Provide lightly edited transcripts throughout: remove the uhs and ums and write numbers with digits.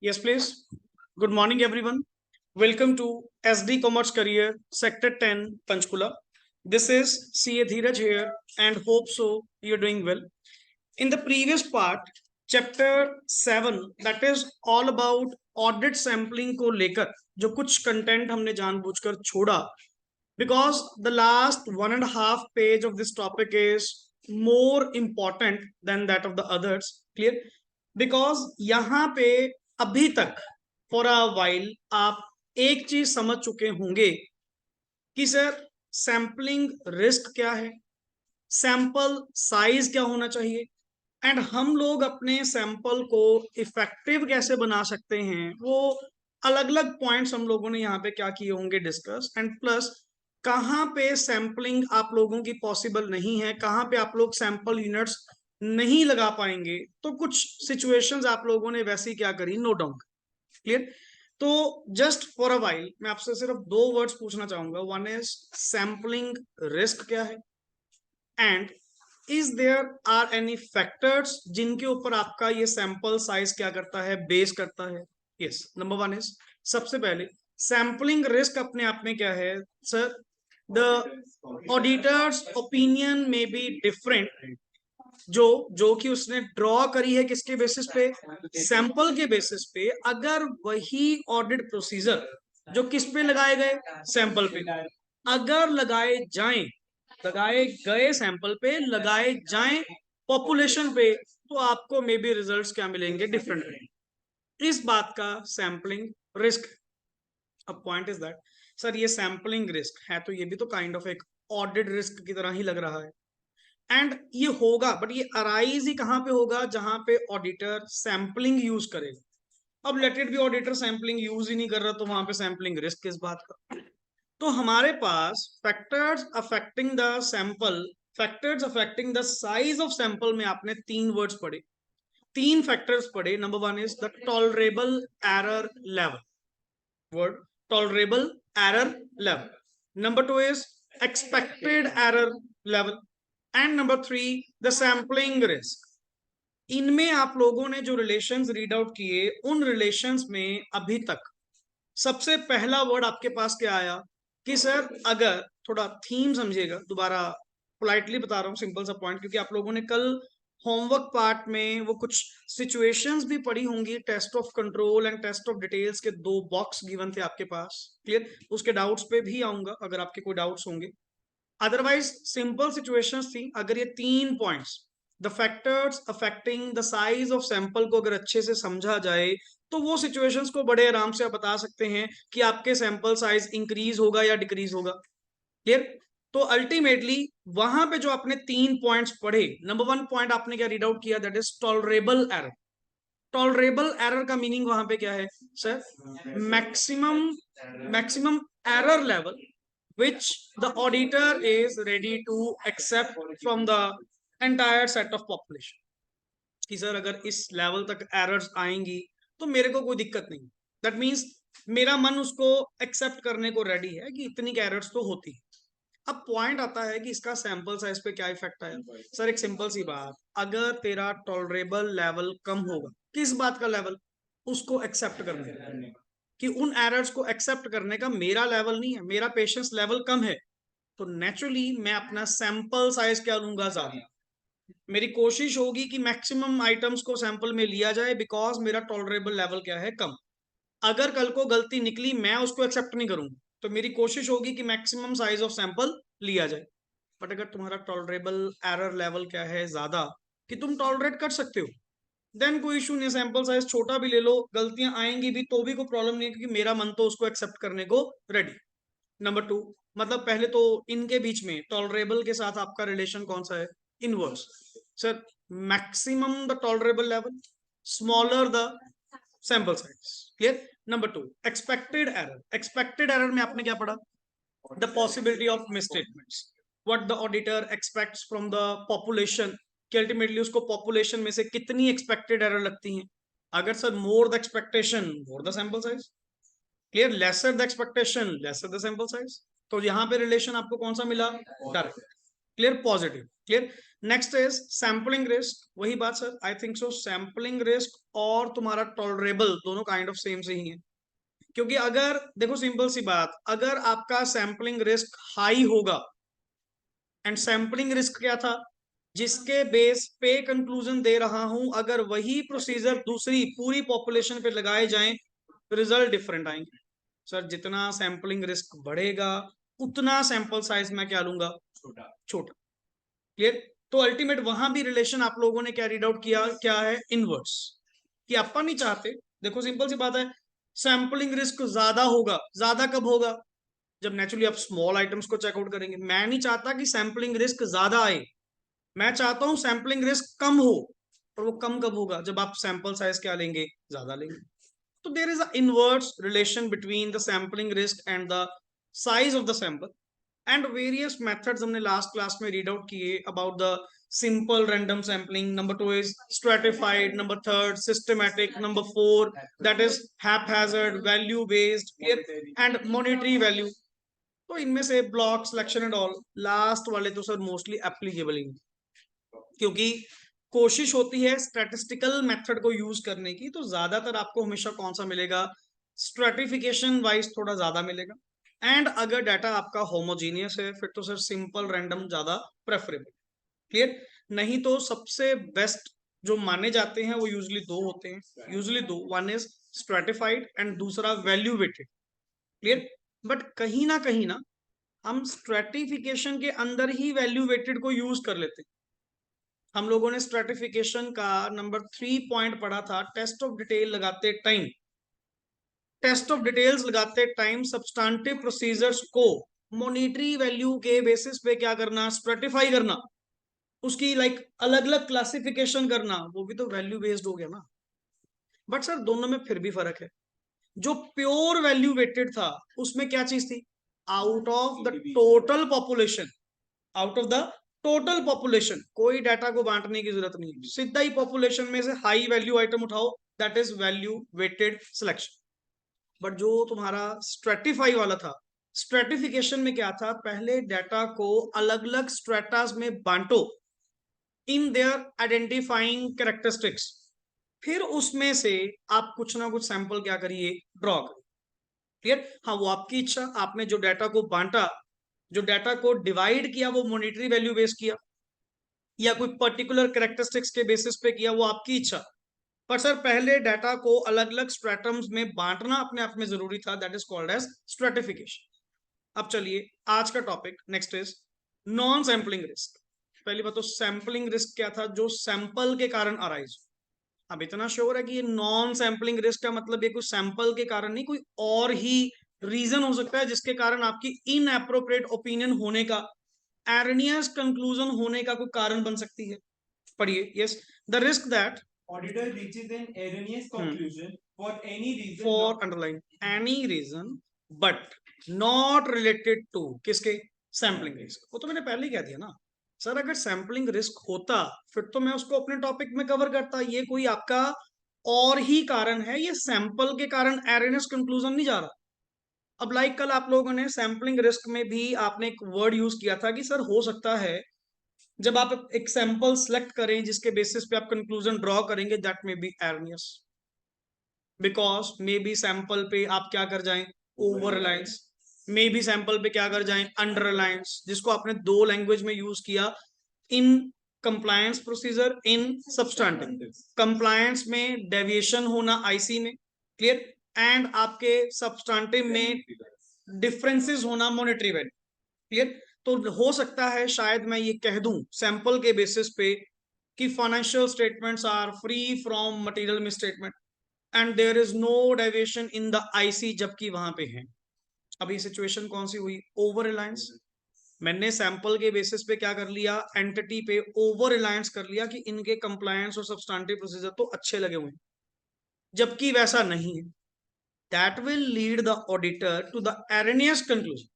Yes, please. Good morning, everyone. Welcome to SD Commerce Career, Sector 10, Panchkula. This is CA Dheeraj here, and hope so you're doing well. In the previous part, Chapter 7, that is all about audit sampling को लेकर जो कुछ content हमने जानबूझकर छोड़ा, because the last 1.5 page of this topic is more important than that of the others. Clear? Because यहाँ पे अभी तक फॉर अ वाइल आप एक चीज समझ चुके होंगे कि सर सैम्पलिंग रिस्क क्या है, सैंपल साइज क्या होना चाहिए, एंड हम लोग अपने सैंपल को इफेक्टिव कैसे बना सकते हैं। वो अलग अलग पॉइंट्स हम लोगों ने यहाँ पे क्या किए होंगे डिस्कस, एंड प्लस कहाँ पे सैंपलिंग आप लोगों की पॉसिबल नहीं है, कहाँ पे आप लोग सैंपल यूनिट्स नहीं लगा पाएंगे, तो कुछ सिचुएशंस आप लोगों ने वैसी क्या करी नोट डाउन। क्लियर? तो जस्ट फॉर अ वाइल मैं आपसे सिर्फ दो वर्ड्स पूछना चाहूंगा। वन इज सैंपलिंग रिस्क क्या है, and is there are any factors जिनके ऊपर आपका ये सैंपल साइज क्या करता है, बेस करता है। यस, नंबर वन इज, सबसे पहले सैंपलिंग रिस्क अपने आप में क्या है सर? द ऑडिटर्स ओपिनियन में बी डिफरेंट, जो कि उसने ड्रॉ करी है किसके बेसिस पे? सैंपल के बेसिस पे। अगर वही ऑडिट प्रोसीजर जो किस पे लगाए गए? सैंपल पे। अगर लगाए गए सैंपल पे लगाए जाएं पॉपुलेशन पे, तो आपको मे बी रिजल्ट्स क्या मिलेंगे? डिफरेंट। इस बात का सैंपलिंग रिस्क। अब पॉइंट इज दैट सर ये सैंपलिंग रिस्क है तो ये भी तो काइंड ऑफ एक ऑडिट रिस्क की तरह ही लग रहा है, एंड ये होगा, बट ये अराइज ही कहां पे होगा? जहां पे ऑडिटर सैंपलिंग यूज करेगा। अब let it be auditor sampling use ही नहीं कर रहा, तो वहां पे सैंपलिंग रिस्क किस बात का? तो हमारे पास factors affecting the size of sample में आपने तीन वर्ड्स पढ़े, तीन फैक्टर्स पढ़े। Number one is the tolerable error level, word tolerable error level. Number two is expected error level, and number three the sampling risk. इनमें आप लोगों ने जो रिलेशंस रीड आउट किए, उन रिलेशंस में अभी तक सबसे पहला वर्ड आपके पास क्या आया कि सर, अगर थोड़ा थीम समझिएगा, दोबारा पोलाइटली बता रहा हूँ, सिंपल सा पॉइंट, क्योंकि आप लोगों ने कल होमवर्क पार्ट में वो कुछ सिचुएशंस भी पढ़ी होंगी, test of control and test of details के दो बॉक्स गिवन थे आपके पास। क्लियर? उसके डाउट्स पे भी आऊंगा अगर आपके कोई डाउट्स होंगे। अदरवाइज सिंपल सिचुएशंस थी। अगर ये तीन points, the factors affecting the size of sample को अगर अच्छे से समझा जाए, तो वो सिचुएशंस को बड़े आराम से आप बता सकते हैं कि आपके सैंपल साइज इंक्रीज होगा या डिक्रीज होगा। क्लियर? तो अल्टीमेटली वहां पे जो आपने तीन पॉइंट्स पढ़े, नंबर वन पॉइंट आपने क्या रीड आउट किया? That is tolerable error. Tolerable error का मीनिंग वहां पे क्या है sir? Maximum maximum error level which the auditor is ready to accept from the entire set of population। कि सर अगर इस लेवल तक एरर्स आएंगी तो मेरे को कोई दिक्कत नहीं, दैट मीन्स मेरा मन उसको एक्सेप्ट करने को रेडी है कि इतनी एरर्स तो होती है। अब पॉइंट आता है कि इसका सैंपल साइज पे क्या इफेक्ट आया। सर एक सिंपल सी बात, अगर तेरा टॉलरेबल लेवल कम होगा, किस बात का लेवल? उसको एक्सेप्ट करने का, कि उन एरर्स को एक्सेप्ट करने का मेरा लेवल नहीं है, मेरा पेशेंस लेवल कम है, तो नेचुरली मैं अपना सैंपल साइज क्या लूंगा? ज्यादा। मेरी कोशिश होगी कि मैक्सिमम आइटम्स को सैंपल में लिया जाए, बिकॉज मेरा टॉलरेबल लेवल क्या है? कम। अगर कल को गलती निकली, मैं उसको एक्सेप्ट नहीं करूंगा, तो मेरी कोशिश होगी कि मैक्सिमम साइज ऑफ सैंपल लिया जाए। बट अगर तुम्हारा टॉलरेबल एरर लेवल क्या है? ज्यादा, कि तुम टॉलरेट कर सकते हो, देन कोई इशू नहीं, सैंपल साइज छोटा भी ले लो, गलतियां आएंगी भी तो भी कोई प्रॉब्लम नहीं है, क्योंकि मेरा मन तो उसको एक्सेप्ट करने को रेडी। नंबर टू, मतलब पहले तो इनके बीच में टॉलरेबल के साथ आपका रिलेशन कौन सा है? Inverse. Sir maximum the tolerable level, smaller the sample size. Clear? Number two, expected error. Expected error में आपने क्या पढ़ा? The possibility of misstatements, what the auditor aspects from the population, कि अल्टीमेटली उसको पॉपुलेशन में से कितनी एक्सपेक्टेड एरर लगती है। अगर sir more the expectation more the sample size, clear? Lesser the expectation lesser the sample size. तो यहां पे रिलेशन आपको कौन सा मिला? Direct. Clear? Positive. Clear? Next is sampling risk, वही बात sir, I think so sampling risk और तुम्हारा टॉलरेबल दोनों काइंड ऑफ सेम से ही है, क्योंकि अगर देखो सिंपल सी बात, अगर आपका सैम्पलिंग रिस्क हाई होगा, एंड सैम्पलिंग रिस्क क्या था, जिसके बेस पे कंक्लूजन दे रहा हूं, अगर वही प्रोसीजर दूसरी पूरी पॉपुलेशन पे लगाए जाएं, रिजल्ट डिफरेंट आएंगे। सर जितना सैम्पलिंग रिस्क बढ़ेगा उतना सैंपल साइज मैं क्या लूंगा, छोटा छोटा। क्लियर? तो अल्टीमेट वहां भी रिलेशन आप लोगों ने कैरिड आउट किया, क्या है, इनवर्स, कि अपन नहीं चाहते, देखो सिंपल सी बात है, सैम्पलिंग रिस्क ज्यादा होगा, ज्यादा कब होगा, जब नेचुरली आप स्मॉल आइटम्स को चेकआउट करेंगे। मैं नहीं चाहता कि सैम्पलिंग रिस्क ज्यादा आए, मैं चाहता हूं सैम्पलिंग रिस्क कम हो। और वो कम कब होगा, जब आप सैंपल साइज क्या लेंगे, ज्यादा लेंगे। तो there is a inverse relation between the sampling risk and the size of the sample. And various methods हमने लास्ट क्लास में रीड आउट किए about the simple random sampling, number 2 is stratified, number 3 systematic, number 4 that is haphazard, value based, and monetary value। तो इनमें से block selection and all, last वाले तो sir mostly applicable ही, क्योंकि कोशिश होती है स्टैटिस्टिकल मेथड को यूज करने की, तो ज्यादातर आपको हमेशा कौन सा मिलेगा, स्ट्रेटिफिकेशन वाइज थोड़ा ज्यादा मिलेगा। एंड अगर डाटा आपका होमोजीनियस है फिर तो सर सिंपल रैंडम ज्यादा प्रेफरेबल। क्लियर? नहीं तो सबसे बेस्ट जो माने जाते हैं वो यूजली दो होते हैं, यूजली दो, वन इज स्ट्रेटिफाइड एंड दूसरा वैल्यू वेटेड। क्लियर? बट कहीं ना हम स्ट्रेटिफिकेशन के अंदर ही वैल्यू वेटेड को यूज कर लेते हैं। हम लोगों ने स्ट्रेटिफिकेशन का नंबर 3 पॉइंट पढ़ा था, टेस्ट ऑफ डिटेल लगाते टाइम, टेस्ट ऑफ डिटेल्स लगाते टाइम सब्सटेंटिव प्रोसीजर्स को मॉनिटरी वैल्यू के बेसिस पे क्या करना, स्ट्रेटिफाई करना, उसकी अलग अलग क्लासिफिकेशन करना, वो भी तो वैल्यू बेस्ड हो गया ना। बट सर दोनों में फिर भी फर्क है। जो प्योर वैल्यू वेटेड था उसमें क्या चीज थी, out of the total population, out of the total population कोई डाटा को बांटने की जरूरत नहीं, सीधा ही पॉपुलेशन में से हाई वैल्यू आइटम उठाओ, that is value weighted selection. But जो तुम्हारा स्ट्रेटिफाई वाला था, स्ट्रेटिफिकेशन में क्या था, पहले डाटा को अलग अलग स्ट्रेटास में बांटो इन देयर आइडेंटिफाइंग कैरेक्टरिस्टिक्स, फिर उसमें से आप कुछ ना कुछ सैंपल क्या करिए, ड्रॉ करिए। क्लियर? हाँ वो आपकी इच्छा, आपने जो डाटा को बांटा, जो डाटा को डिवाइड किया वो मॉनिटरी वैल्यू बेस किया या कोई पर्टिकुलर कैरेक्टरिस्टिक्स के बेसिस पे किया, वो आपकी इच्छा। पर सर पहले डाटा को अलग अलग स्ट्रेटम्स में बांटना अपने आप में जरूरी था, that is called as stratification. अब चलिए आज का topic next is non sampling risk. पहली बात तो सैम्पलिंग रिस्क क्या था, जो सैंपल के कारण अराइज। अब इतना श्योर है कि ये नॉन सैम्पलिंग रिस्क का मतलब ये कोई सैंपल के कारण नहीं, कोई और ही रीजन हो सकता है जिसके कारण आपकी इनएप्रोप्रिएट ओपिनियन होने का, एरनियस कंक्लूजन होने का कोई कारण बन सकती है। पढ़िए, yes, the risk that auditor reaches an erroneous conclusion for any reason, for underline any reason but not related to किसके, सैम्पलिंग रिस्क। वो तो मैंने पहले ही कह दिया ना सर, अगर सैम्पलिंग रिस्क होता फिर तो मैं उसको अपने टॉपिक में कवर करता, ये कोई आपका और ही कारण है, ये सैंपल के कारण एरनेस कंक्लूजन नहीं जा रहा। अब कल आप लोगों ने सैम्पलिंग रिस्क में भी आपने एक वर्ड यूज किया था कि सर हो सकता है जब आप एक सैंपल सेलेक्ट करें जिसके बेसिस पे आप कंक्लूजन ड्रॉ करेंगे, that may be erroneous, because may be sample पे आप क्या कर जाएं, over Reliance, may be sample पे क्या कर जाएं, अंडर रिलायंस, जिसको आपने दो लैंग्वेज में यूज किया, in compliance procedure, in substantive. Compliance में डेविएशन होना आईसी में, क्लियर, एंड आपके सब्सटेंटिव में डिफरेंसेस होना मॉनेटरी वैल्यू, क्लियर। तो हो सकता है शायद मैं ये कह दूं सैंपल के बेसिस पे कि financial statements are free from material misstatement and there is no deviation in the IC, जबकि वहां पे है। अभी सिचुएशन कौन सी हुई, ओवर रिलायंस। मैंने सैंपल के बेसिस पे क्या कर लिया, एंटिटी पे ओवर रिलायंस कर लिया कि इनके कंप्लायंस और सब्सटेंटिव प्रोसीजर तो अच्छे लगे हुए हैं, जबकि वैसा नहीं है। That will lead the auditor to the erroneous conclusion.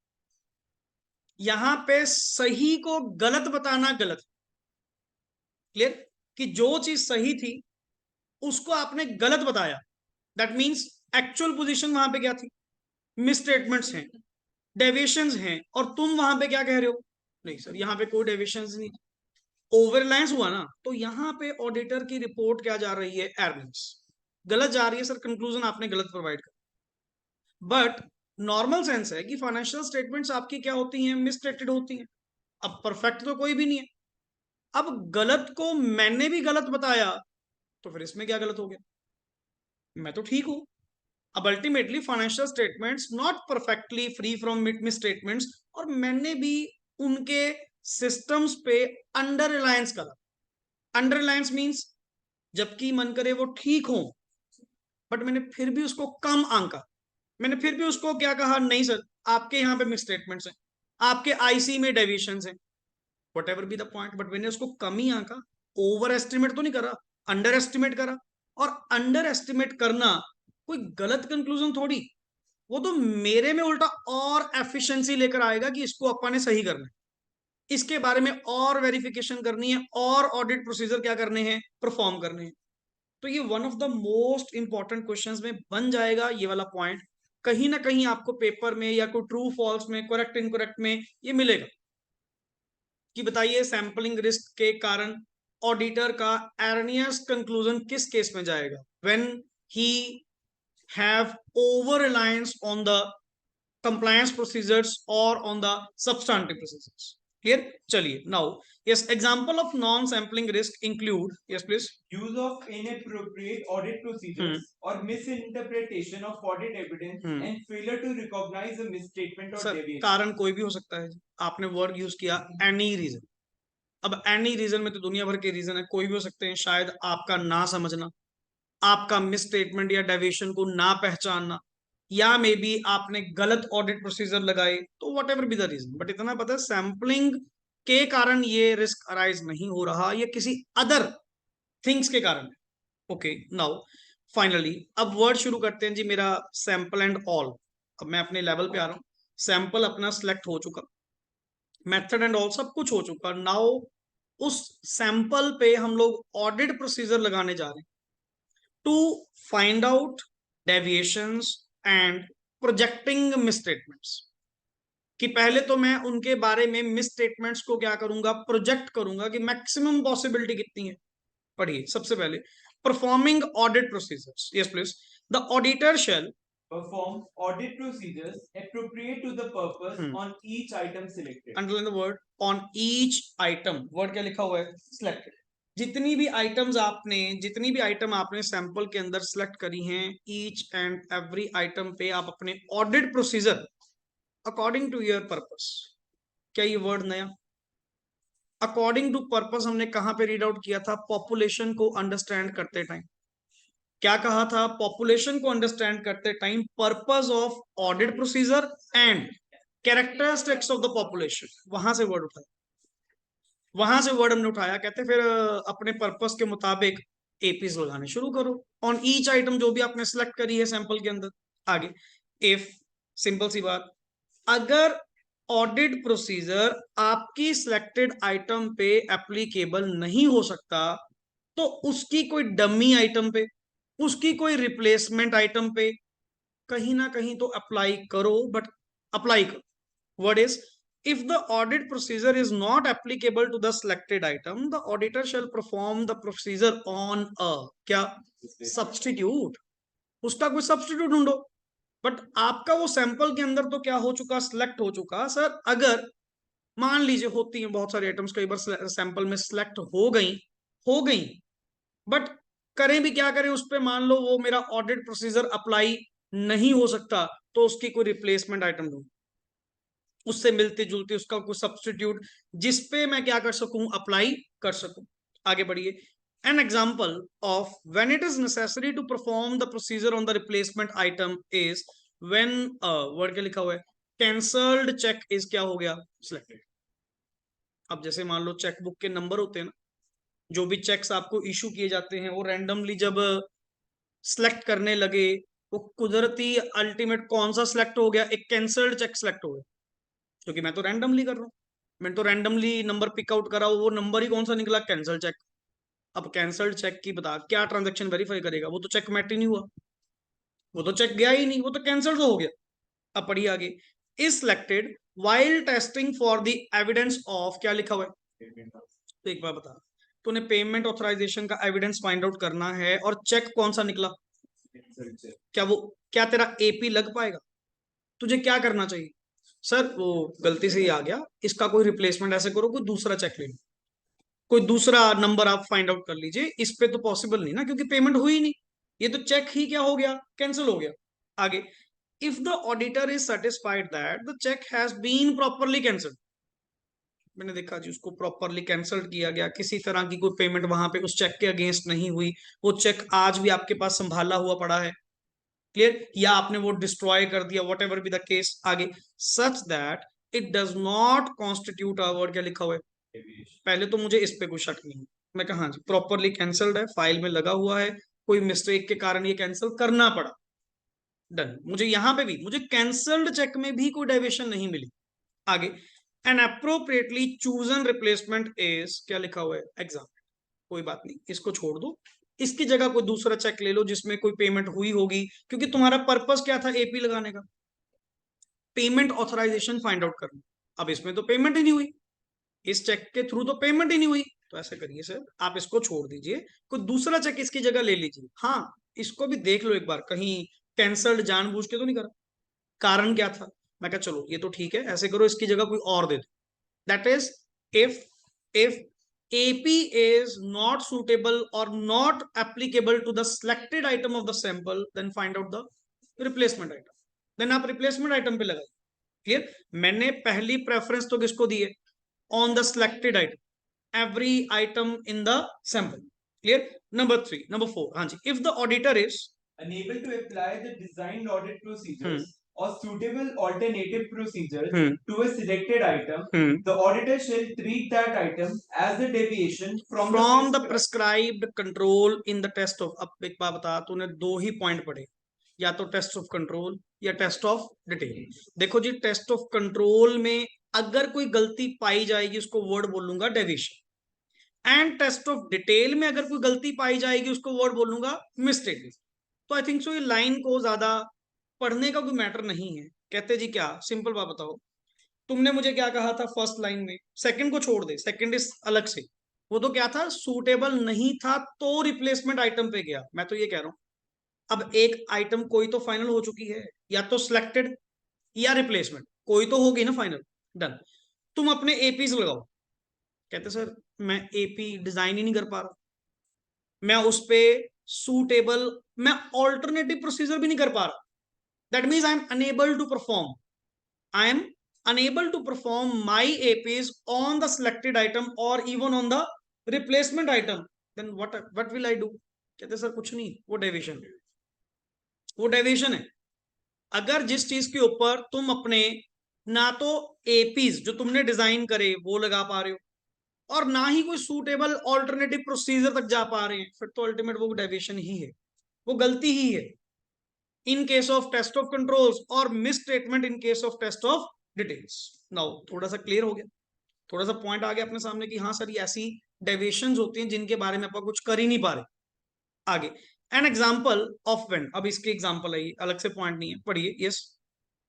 यहां पे सही को गलत बताना गलत, क्लियर, कि जो चीज सही थी उसको आपने गलत बताया, दैट मीन्स एक्चुअल पोजीशन वहां पे क्या थी, मिसस्टेटमेंट्स हैं, डेविएशंस हैं, और तुम वहां पे क्या कह रहे हो, नहीं सर यहाँ पे कोई डेविएशंस नहीं, ओवर रिलायंस हुआ ना, तो यहां पे ऑडिटर की रिपोर्ट क्या जा रही है, एर्निंग्स गलत जा रही है सर, कंक्लूजन आपने गलत प्रोवाइड कर। बट नॉर्मल सेंस है कि फाइनेंशियल स्टेटमेंट्स आपकी क्या होती हैं, मिसस्टेटेड होती हैं। अब परफेक्ट तो कोई भी नहीं है, अब गलत को मैंने भी गलत बताया, तो फिर इसमें क्या गलत हो गया, मैं तो ठीक हूं। अब ultimately financial statements not perfectly free from miss statements, और मैंने भी उनके सिस्टम्स पे अंडर रिलायंस करा। अंडर रिलायंस मीन्स जबकि मन करे वो ठीक हो, बट मैंने फिर भी उसको कम आंका, मैंने फिर भी उसको क्या कहा, नहीं सर आपके यहाँ पे मिस स्टेटमेंट्स हैं, आपके आईसी में डेविएशंस हैं, what ever be the point, but मैंने उसको कम ही आंका, ओवर एस्टिमेट तो नहीं करा, अंडर एस्टिमेट करा। और अंडर एस्टिमेट करना कोई गलत कंक्लूजन थोड़ी, वो तो मेरे में उल्टा और एफिशिएंसी लेकर आएगा कि इसको अपन ने सही करना है, इसके बारे में और वेरिफिकेशन करनी है, और ऑडिट प्रोसीजर क्या करने हैं, परफॉर्म करने हैं। तो ये one of the most important questions में बन जाएगा ये वाला पॉइंट, कहीं ना कहीं आपको पेपर में या कोई ट्रू फॉल्स में, करेक्ट इनकरेक्ट में ये मिलेगा कि बताइए सैंपलिंग रिस्क के कारण ऑडिटर का एर्नियस कंक्लूजन किस केस में जाएगा, when he have over reliance on the compliance procedures or on the substantive procedures. Clear? चलिए now, yes, example of non-sampling risk include, yes please, use of inappropriate audit procedures or misinterpretation of audit evidence and failure to recognize a misstatement or sir deviation. कारण कोई भी हो सकता है, आपने word use किया any reason. अब any reason में तो दुनिया भर के रीजन है, कोई भी हो सकते हैं, शायद आपका ना समझना, आपका मिस स्टेटमेंट या डेविएशन को ना पहचानना, या मे बी आपने गलत ऑडिट प्रोसीजर लगाए, तो whatever be the reason, but इतना पता है सैम्पलिंग के कारण ये रिस्क अराइज नहीं हो रहा, ये किसी अदर थिंग्स के कारण है। ओके नाउ फाइनली अब वर्ड शुरू करते हैं जी मेरा, सैंपल एंड ऑल। अब मैं अपने लेवल पे आ रहा हूं, सैंपल अपना सिलेक्ट हो चुका, मेथड एंड ऑल सब कुछ हो चुका, नाउ उस सैंपल पे हम लोग ऑडिट प्रोसीजर लगाने जा रहे हैं to find out deviations and projecting misstatements, कि पहले तो मैं उनके बारे में मिसस्टेटमेंट्स को क्या करूंगा, प्रोजेक्ट करूंगा कि मैक्सिमम पॉसिबिलिटी कितनी है। पढ़िए सबसे पहले, performing audit procedures, yes please, the auditor shell perform audit procedures appropriate to the purpose on each item selected. Underline the word on each item, word क्या लिखा हुआ है, सिलेक्टेड। जितनी भी आइटम आपने सैंपल के अंदर सिलेक्ट करी हैं, ईच एंड एवरी आइटम पे आप अपने audit procedure according to your purpose, क्या ये वर्ड नया, अकॉर्डिंग टू पर्पस हमने कहां पे रीड आउट किया था, पॉपुलेशन को अंडरस्टैंड करते टाइम, क्या कहा था, पॉपुलेशन को अंडरस्टैंड करते time purpose of audit procedure and characteristics of the population, वहां से वर्ड उठाया, वहां से वर्ड हमने उठाया, कहते फिर अपने पर्पस के मुताबिक एपीज लगाने शुरू करो ऑन ईच आइटम जो भी आपने सिलेक्ट करी है सैंपल के अंदर। आगे, इफ, सिंपल सी बात, अगर ऑडिट प्रोसीजर आपकी सिलेक्टेड आइटम पे एप्लीकेबल नहीं हो सकता, तो उसकी कोई डमी आइटम पे, उसकी कोई रिप्लेसमेंट आइटम पे कहीं ना कहीं तो अप्लाई करो, बट अप्लाई करो। Word is, if the audit procedure is not applicable to the selected item, the auditor shall perform the procedure on a क्या, substitute, उसका कोई सब्सटीट्यूट ढूंढो। बट आपका वो सैंपल के अंदर तो क्या हो चुका, सिलेक्ट हो चुका। सर अगर मान लीजिए होती हैं बहुत सारे आइटम्स, कई बार सैंपल में सिलेक्ट हो गई, बट करें भी क्या करें, उस पर मान लो वो मेरा ऑडिट प्रोसीजर अप्लाई नहीं हो सकता, तो उसकी कोई रिप्लेसमेंट आइटम ढूंढो, उससे मिलती जुलती, उसका कोई सब्सटीट्यूट जिसपे मैं क्या कर सकूं, अप्लाई कर सकूं। आगे बढ़िए, an example of when it is necessary to perform the procedure on the replacement item is when, word क्या लिखा हुआ है, कैंसल्ड चेक इज क्या हो गया, सिलेक्टेड। अब जैसे मान लो चेकबुक के नंबर होते हैं ना, जो भी चेक्स आपको इशू किए जाते हैं, वो रैंडमली जब सिलेक्ट करने लगे, वो कुदरती अल्टीमेट कौन सा सिलेक्ट हो गया, एक कैंसल्ड चेक सिलेक्ट हो गया, क्योंकि मैं तो रैंडमली कर रहा हूँ, मैं तो रैंडमली नंबर पिक आउट करा, वो नंबर ही कौन सा निकला, कैंसल चेक। अब कैंसल्ड चेक की बता क्या ट्रांजैक्शन वेरीफाई करेगा, वो तो चेक मैट ही नहीं हुआ, वो तो चेक गया ही नहीं, वो तो कैंसल तो हो गया। अब पढ़िए आगे, is selected while testing for the evidence of, क्या लिखा हुआ है, तो एक बार बता, तूने पेमेंट ऑथराइजेशन का एविडेंस फाइंड आउट करना है और चेक कौन सा निकला, क्या तेरा एपी लग पाएगा? तुझे क्या करना चाहिए? सर वो गलती से ही आ गया, इसका कोई रिप्लेसमेंट ऐसे करो, कोई दूसरा चेक ले लो, कोई दूसरा नंबर आप फाइंड आउट कर लीजिए। इस पे तो पॉसिबल नहीं ना, क्योंकि पेमेंट हुई नहीं, ये तो चेक ही क्या हो गया, कैंसिल हो गया। आगे, if the auditor is satisfied that the check has been properly cancelled, मैंने देखा जी उसको प्रॉपरली कैंसल्ड किया गया, किसी तरह की कोई पेमेंट वहां पे उस चेक के अगेंस्ट नहीं हुई, वो चेक आज भी आपके पास संभाला हुआ पड़ा है, क्लियर, या आपने वो डिस्ट्रॉय कर दिया, whatever be the case. आगे, such that it does not constitute our, क्या लिखा हुआ है, पहले तो मुझे इस पे कोई शक नहीं है, मैं कहा हाँ जी प्रॉपरली कैंसल्ड है, फाइल में लगा हुआ है, कोई मिस्टेक के कारण ये कैंसिल करना पड़ा, डन। मुझे यहां पे भी, मुझे कैंसल्ड चेक में भी कोई डेविएशन नहीं मिली। आगे, an appropriately chosen replacement is, क्या लिखा हुआ है, एग्जाम, कोई बात नहीं, इसको छोड़ दो, इसकी जगह कोई दूसरा चेक ले लो जिसमें कोई पेमेंट हुई होगी, क्योंकि तुम्हारा पर्पस क्या था एपी लगाने का, पेमेंट ऑथराइजेशन फाइंड आउट करना। अब इसमें तो पेमेंट ही नहीं हुई, इस चेक के थ्रू तो पेमेंट ही नहीं हुई, तो ऐसे करिए सर, आप इसको छोड़ दीजिए, कोई दूसरा चेक इसकी जगह ले लीजिए। हाँ, इसको भी देख लो एक बार, कहीं कैंसल्ड जानबूझ के तो नहीं करा, कारण क्या था। मैं कहा चलो ये तो ठीक है, ऐसे करो इसकी जगह कोई और दे दो, that is, if AP is not suitable or not applicable to the selected item of the sample, then find out the replacement item, then आप replacement item पे लगाइए। क्लियर, मैंने पहली प्रेफरेंस तो किसको दी है, on the selected item, every item in the sample, clear. Number 4, हाँ जी, if the auditor is unable to apply the designed audit procedures or suitable alternative procedures to a selected item, the auditor shall treat that item as a deviation from the prescribed control in the test of, अब एक बात बता, तूने दो ही point पढ़े, या तो test of control या टेस्ट ऑफ डिटेल। देखो जी, टेस्ट ऑफ कंट्रोल में अगर कोई गलती पाई जाएगी उसको वर्ड बोलूंगा deviation, and test of detail में अगर कोई गलती पाई जाएगी उसको वर्ड बोलूंगा मिस्टेक। तो आई थिंक सो ये लाइन को ज्यादा पढ़ने का कोई मैटर नहीं है। कहते जी क्या, सिंपल बात बताओ, तुमने मुझे क्या कहा था फर्स्ट लाइन में, सेकंड को छोड़ दे, सेकंड इस अलग से, वो तो क्या था, सूटेबल नहीं था तो रिप्लेसमेंट आइटम पे गया। मैं तो ये कह रहा हूं, अब एक आइटम कोई तो फाइनल हो चुकी है, या तो सिलेक्टेड या रिप्लेसमेंट, कोई तो होगी ना फाइनल, डन। तुम अपने एपीज लगाओ, कहते सर मैं एपी डिजाइन ही नहीं कर पा रहा, मैं उस पे सूटेबल, मैं ऑल्टरनेटिव प्रोसीजर भी नहीं कर पा रहा, that means I am unable to perform, I am unable to perform my APs on the selected item or even on the replacement item, then what will I do? कहते sir कुछ नहीं, वो deviation, वो deviation है। अगर जिस चीज के ऊपर तुम अपने ना तो एपीज जो तुमने डिजाइन करे वो लगा पा रहे हो और ना ही कोई सूटेबल ऑल्टरनेटिव प्रोसीजर तक जा पा रहे हैं, फिर तो अल्टीमेट वो डेविएशन ही है, वो गलती ही है, in case of test of controls और misstatement in case of test of details. Now थोड़ा सा क्लियर हो गया, थोड़ा सा पॉइंट आ गया अपने सामने कि हाँ सर ये ऐसी डेविएशंस होती हैं जिनके बारे में आप कुछ कर ही नहीं पा रहे। आगे, एन एग्जांपल ऑफ व्हेन, अब इसके एग्जांपल है, अलग से पॉइंट नहीं है, पढ़िए। Yes,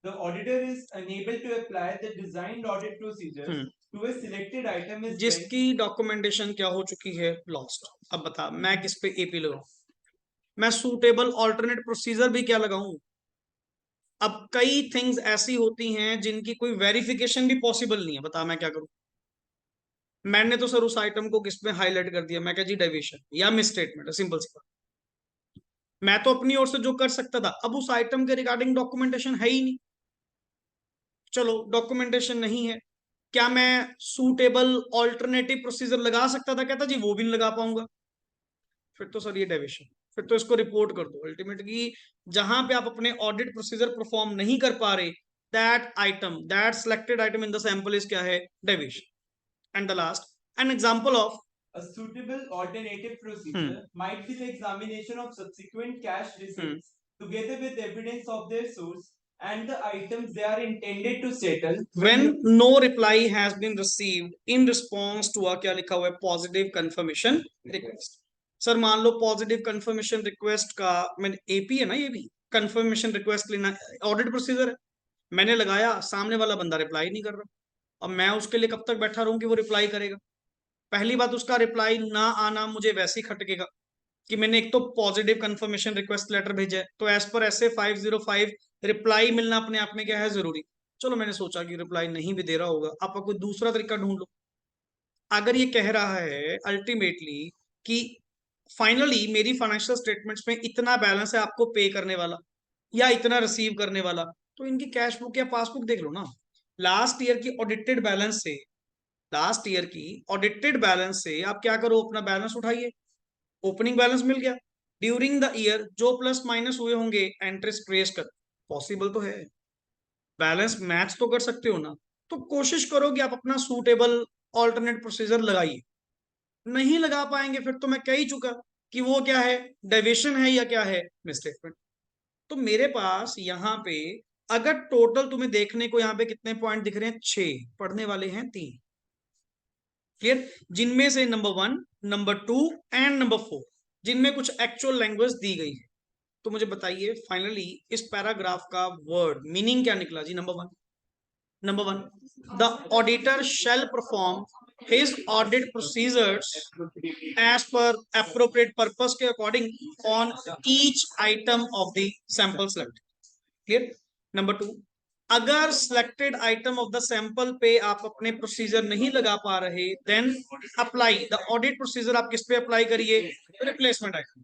the auditor is unable to apply the designed audit procedures to a selected item is जिसकी डॉक्यूमेंटेशन क्या हो चुकी है, लॉस्ट। अब बता मैं किस पे एपी लगाऊं, मैं सूटेबल ऑल्टरनेट प्रोसीजर भी क्या लगाऊं। अब कई थिंग्स ऐसी होती हैं जिनकी कोई वेरिफिकेशन भी पॉसिबल नहीं है, बता मैं क्या करूं। मैंने तो सर उस आइटम को किस में हाईलाइट कर दिया, मैं क्या जी डेविएशन या मिस स्टेटमेंट है, सिंपल सी बात। मैं तो अपनी ओर से जो कर सकता था, अब उस आइटम के रिगार्डिंग डॉक्यूमेंटेशन है ही नहीं, चलो डॉक्यूमेंटेशन नहीं है, क्या मैं सूटेबल ऑल्टरनेटिव प्रोसीजर लगा सकता था, कहता जी वो भी नहीं लगा पाऊंगा, फिर तो सर ये डेविएशन, फिर तो इसको रिपोर्ट कर दो अल्टीमेटली। जहां पे आप अपने ऑडिट प्रोसीजर परफॉर्म नहीं कर पा रहे, that item, that selected item in the sample is क्या है, deviation. And the last, an example of a suitable alternative procedure might be the examination of subsequent cash receipts together with evidence of their source and the items they are intended to settle when no reply has been received in response to a, क्या लिखा हुआ है, positive confirmation request. Sir मान लो positive confirmation request का, मैंने AP है ना, ये भी कंफर्मेशन रिक्वेस्ट लेना ऑडिट प्रोसीजर है, मैंने लगाया, सामने वाला बंदा रिप्लाई नहीं कर रहा, अब मैं उसके लिए कब तक बैठा रहूं कि वो रिप्लाई करेगा। पहली बात, उसका रिप्लाई ना आना मुझे वैसे ही खटकेगा कि मैंने एक तो पॉजिटिव कंफर्मेशन रिक्वेस्ट लेटर भेजा है, तो एज पर ऐसे 505 रिप्लाई मिलना अपने आप में क्या है, जरूरी। चलो मैंने सोचा कि रिप्लाई नहीं भी दे रहा होगा, आप कोई दूसरा तरीका ढूंढ लो। अगर ये कह रहा है अल्टीमेटली कि फाइनली मेरी फाइनेंशियल स्टेटमेंट्स में इतना बैलेंस है आपको पे करने वाला या इतना रिसीव करने वाला, तो इनकी कैश बुक या पासबुक देख लो ना। लास्ट ईयर की ऑडिटेड बैलेंस से, लास्ट ईयर की ऑडिटेड बैलेंस से आप क्या करो, अपना बैलेंस उठाइए, ओपनिंग बैलेंस मिल गया, ड्यूरिंग द ईयर जो प्लस माइनस हुए होंगे एंट्रीज ट्रेस कर, पॉसिबल तो है, बैलेंस मैच तो कर सकते हो ना। तो कोशिश करो कि आप अपना सूटेबल ऑल्टरनेट प्रोसीजर लगाइए। नहीं लगा पाएंगे फिर तो मैं कह ही चुका कि वो क्या है, डेविएशन है या क्या है, मिसस्टेटमेंट। तो मेरे पास यहाँ पे अगर टोटल तुम्हें देखने को यहाँ पे कितने पॉइंट दिख रहे हैं, 6, पढ़ने वाले हैं 3, क्लियर, जिनमें से नंबर 1, नंबर 2 एंड नंबर 4 जिनमें कुछ एक्चुअल लैंग्वेज दी गई है। तो मुझे बताइए फाइनली इस पैराग्राफ का वर्ड मीनिंग क्या निकला जी। Number one, the auditor shall perform his audit procedures as per appropriate purpose के according on each item of the sample select, clear. Number 2, अगर selected item of the sample पे आप अपने procedure नहीं लगा पा रहे, then apply the audit procedure, आप किस पे अप्लाई करिए, रिप्लेसमेंट आइटम।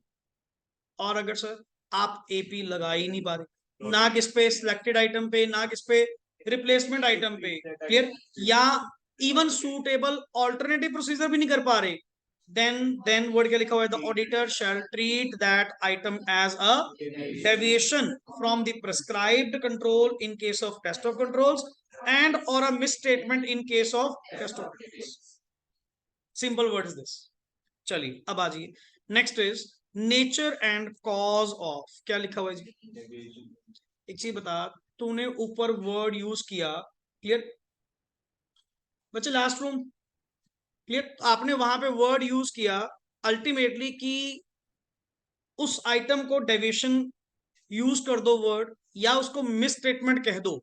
और अगर सर आप एपी लगा ही नहीं पा रहे, ना किस पे सिलेक्टेड आइटम पे, ना किस पे रिप्लेसमेंट आइटम पे, क्लियर, या इवन सूटेबल ऑल्टरनेटिव प्रोसीजर भी नहीं कर पा रहे, then वर्ड क्या लिखा हुआ है, the auditor shall treat that item as a deviation from the prescribed control in case of test of controls and और a misstatement in case of test of controls. Simple word is this. चलिए अब आ जाइए, next is nature and cause of, क्या लिखा हुआ है जी। एक चीज बता, तूने ऊपर वर्ड यूज किया, क्लियर बच्चे, लास्ट रूम, क्लियर, आपने वहां पे वर्ड यूज किया अल्टीमेटली कि उस आइटम को डेविएशन यूज कर दो वर्ड, या उसको मिस स्टेटमेंट कह दो।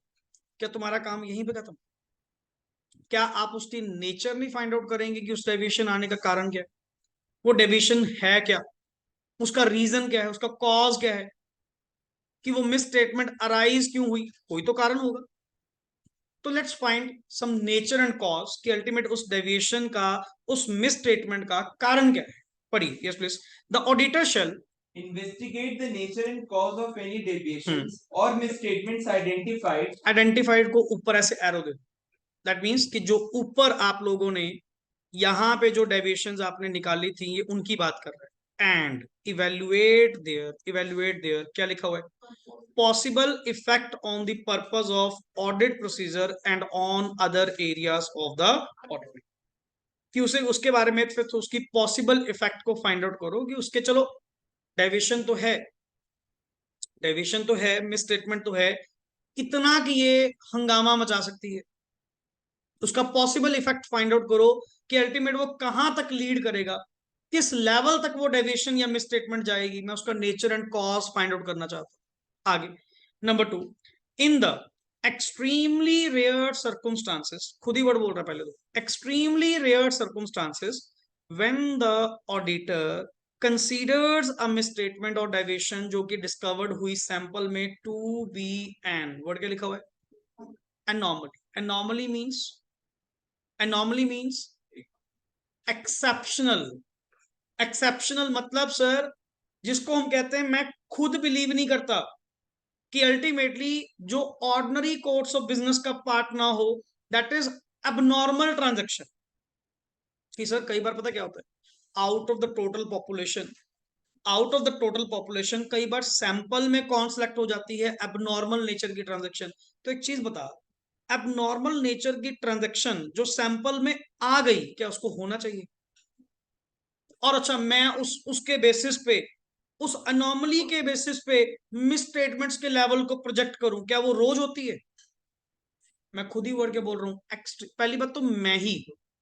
क्या तुम्हारा काम यहीं पे खत्म? क्या आप उसकी नेचर नहीं फाइंड आउट करेंगे कि उस डेविएशन आने का कारण क्या है, वो डेविएशन है क्या, उसका रीजन क्या है, उसका कॉज क्या है, कि वो मिस स्टेटमेंट अराइज क्यों हुई, कोई तो कारण होगा। तो let's find some nature and cause कि अल्टीमेट उस डेविएशन का, उस मिस स्टेटमेंट का कारण क्या है। पढ़िए, yes please. The auditor shall investigate the nature and cause of any deviations or misstatements identified. Identified को ऊपर ऐसे एरो दे, दैट मीन्स कि जो ऊपर आप लोगों ने यहाँ पे जो डेविएशंस आपने निकाली थी, ये उनकी बात कर रहे हैं। एंड इवेल्युएट देयर क्या लिखा हुआ है, possible effect on the purpose of audit procedure and on other areas of the audit, कि उसे उसके बारे में फिर तो उसकी पॉसिबल इफेक्ट को फाइंड आउट करो कि उसके, चलो डेविएशन तो है, डेविएशन तो है, मिस स्टेटमेंट तो है, इतना कि ये हंगामा मचा सकती है, उसका पॉसिबल इफेक्ट फाइंड आउट करो कि अल्टीमेट वो कहां तक लीड करेगा, किस लेवल तक वो डेविएशन या मिस स्टेटमेंट जाएगी। मैं उसका nature and cause find out करना चाहता हूं। आगे number 2, in the extremely rare circumstances, खुद ही वर्ड बोल रहा है पहले तो, extremely rare circumstances when the auditor considers a misstatement और डेविएशन जो कि डिस्कवर्ड हुई सैंपल में टू बी एन, वर्ड क्या लिखा हुआ है, anomaly. Anomaly means, anomaly means exceptional. Exceptional मतलब सर, जिसको हम कहते हैं, मैं खुद बिलीव नहीं करता कि अल्टीमेटली जो ऑर्डिनरी कोर्स ऑफ बिजनेस का पार्ट ना हो, दैट इज एबनॉर्मल ट्रांजैक्शन। कि सर कई बार पता क्या होता है, out of the total population, out of the total population कई बार सैंपल में कौन सेलेक्ट हो जाती है, एबनॉर्मल नेचर की ट्रांजैक्शन। तो एक चीज बता, एबनॉर्मल नेचर की ट्रांजैक्शन जो सैंपल में आ गई, क्या उसको होना चाहिए? और अच्छा, मैं उसके बेसिस पे, उस अनोमली के बेसिस पे मिस स्टेटमेंट्स के लेवल को प्रोजेक्ट करूं, क्या वो रोज होती है? मैं खुद ही वर्ड के बोल रहा हूं, पहली बात तो मैं ही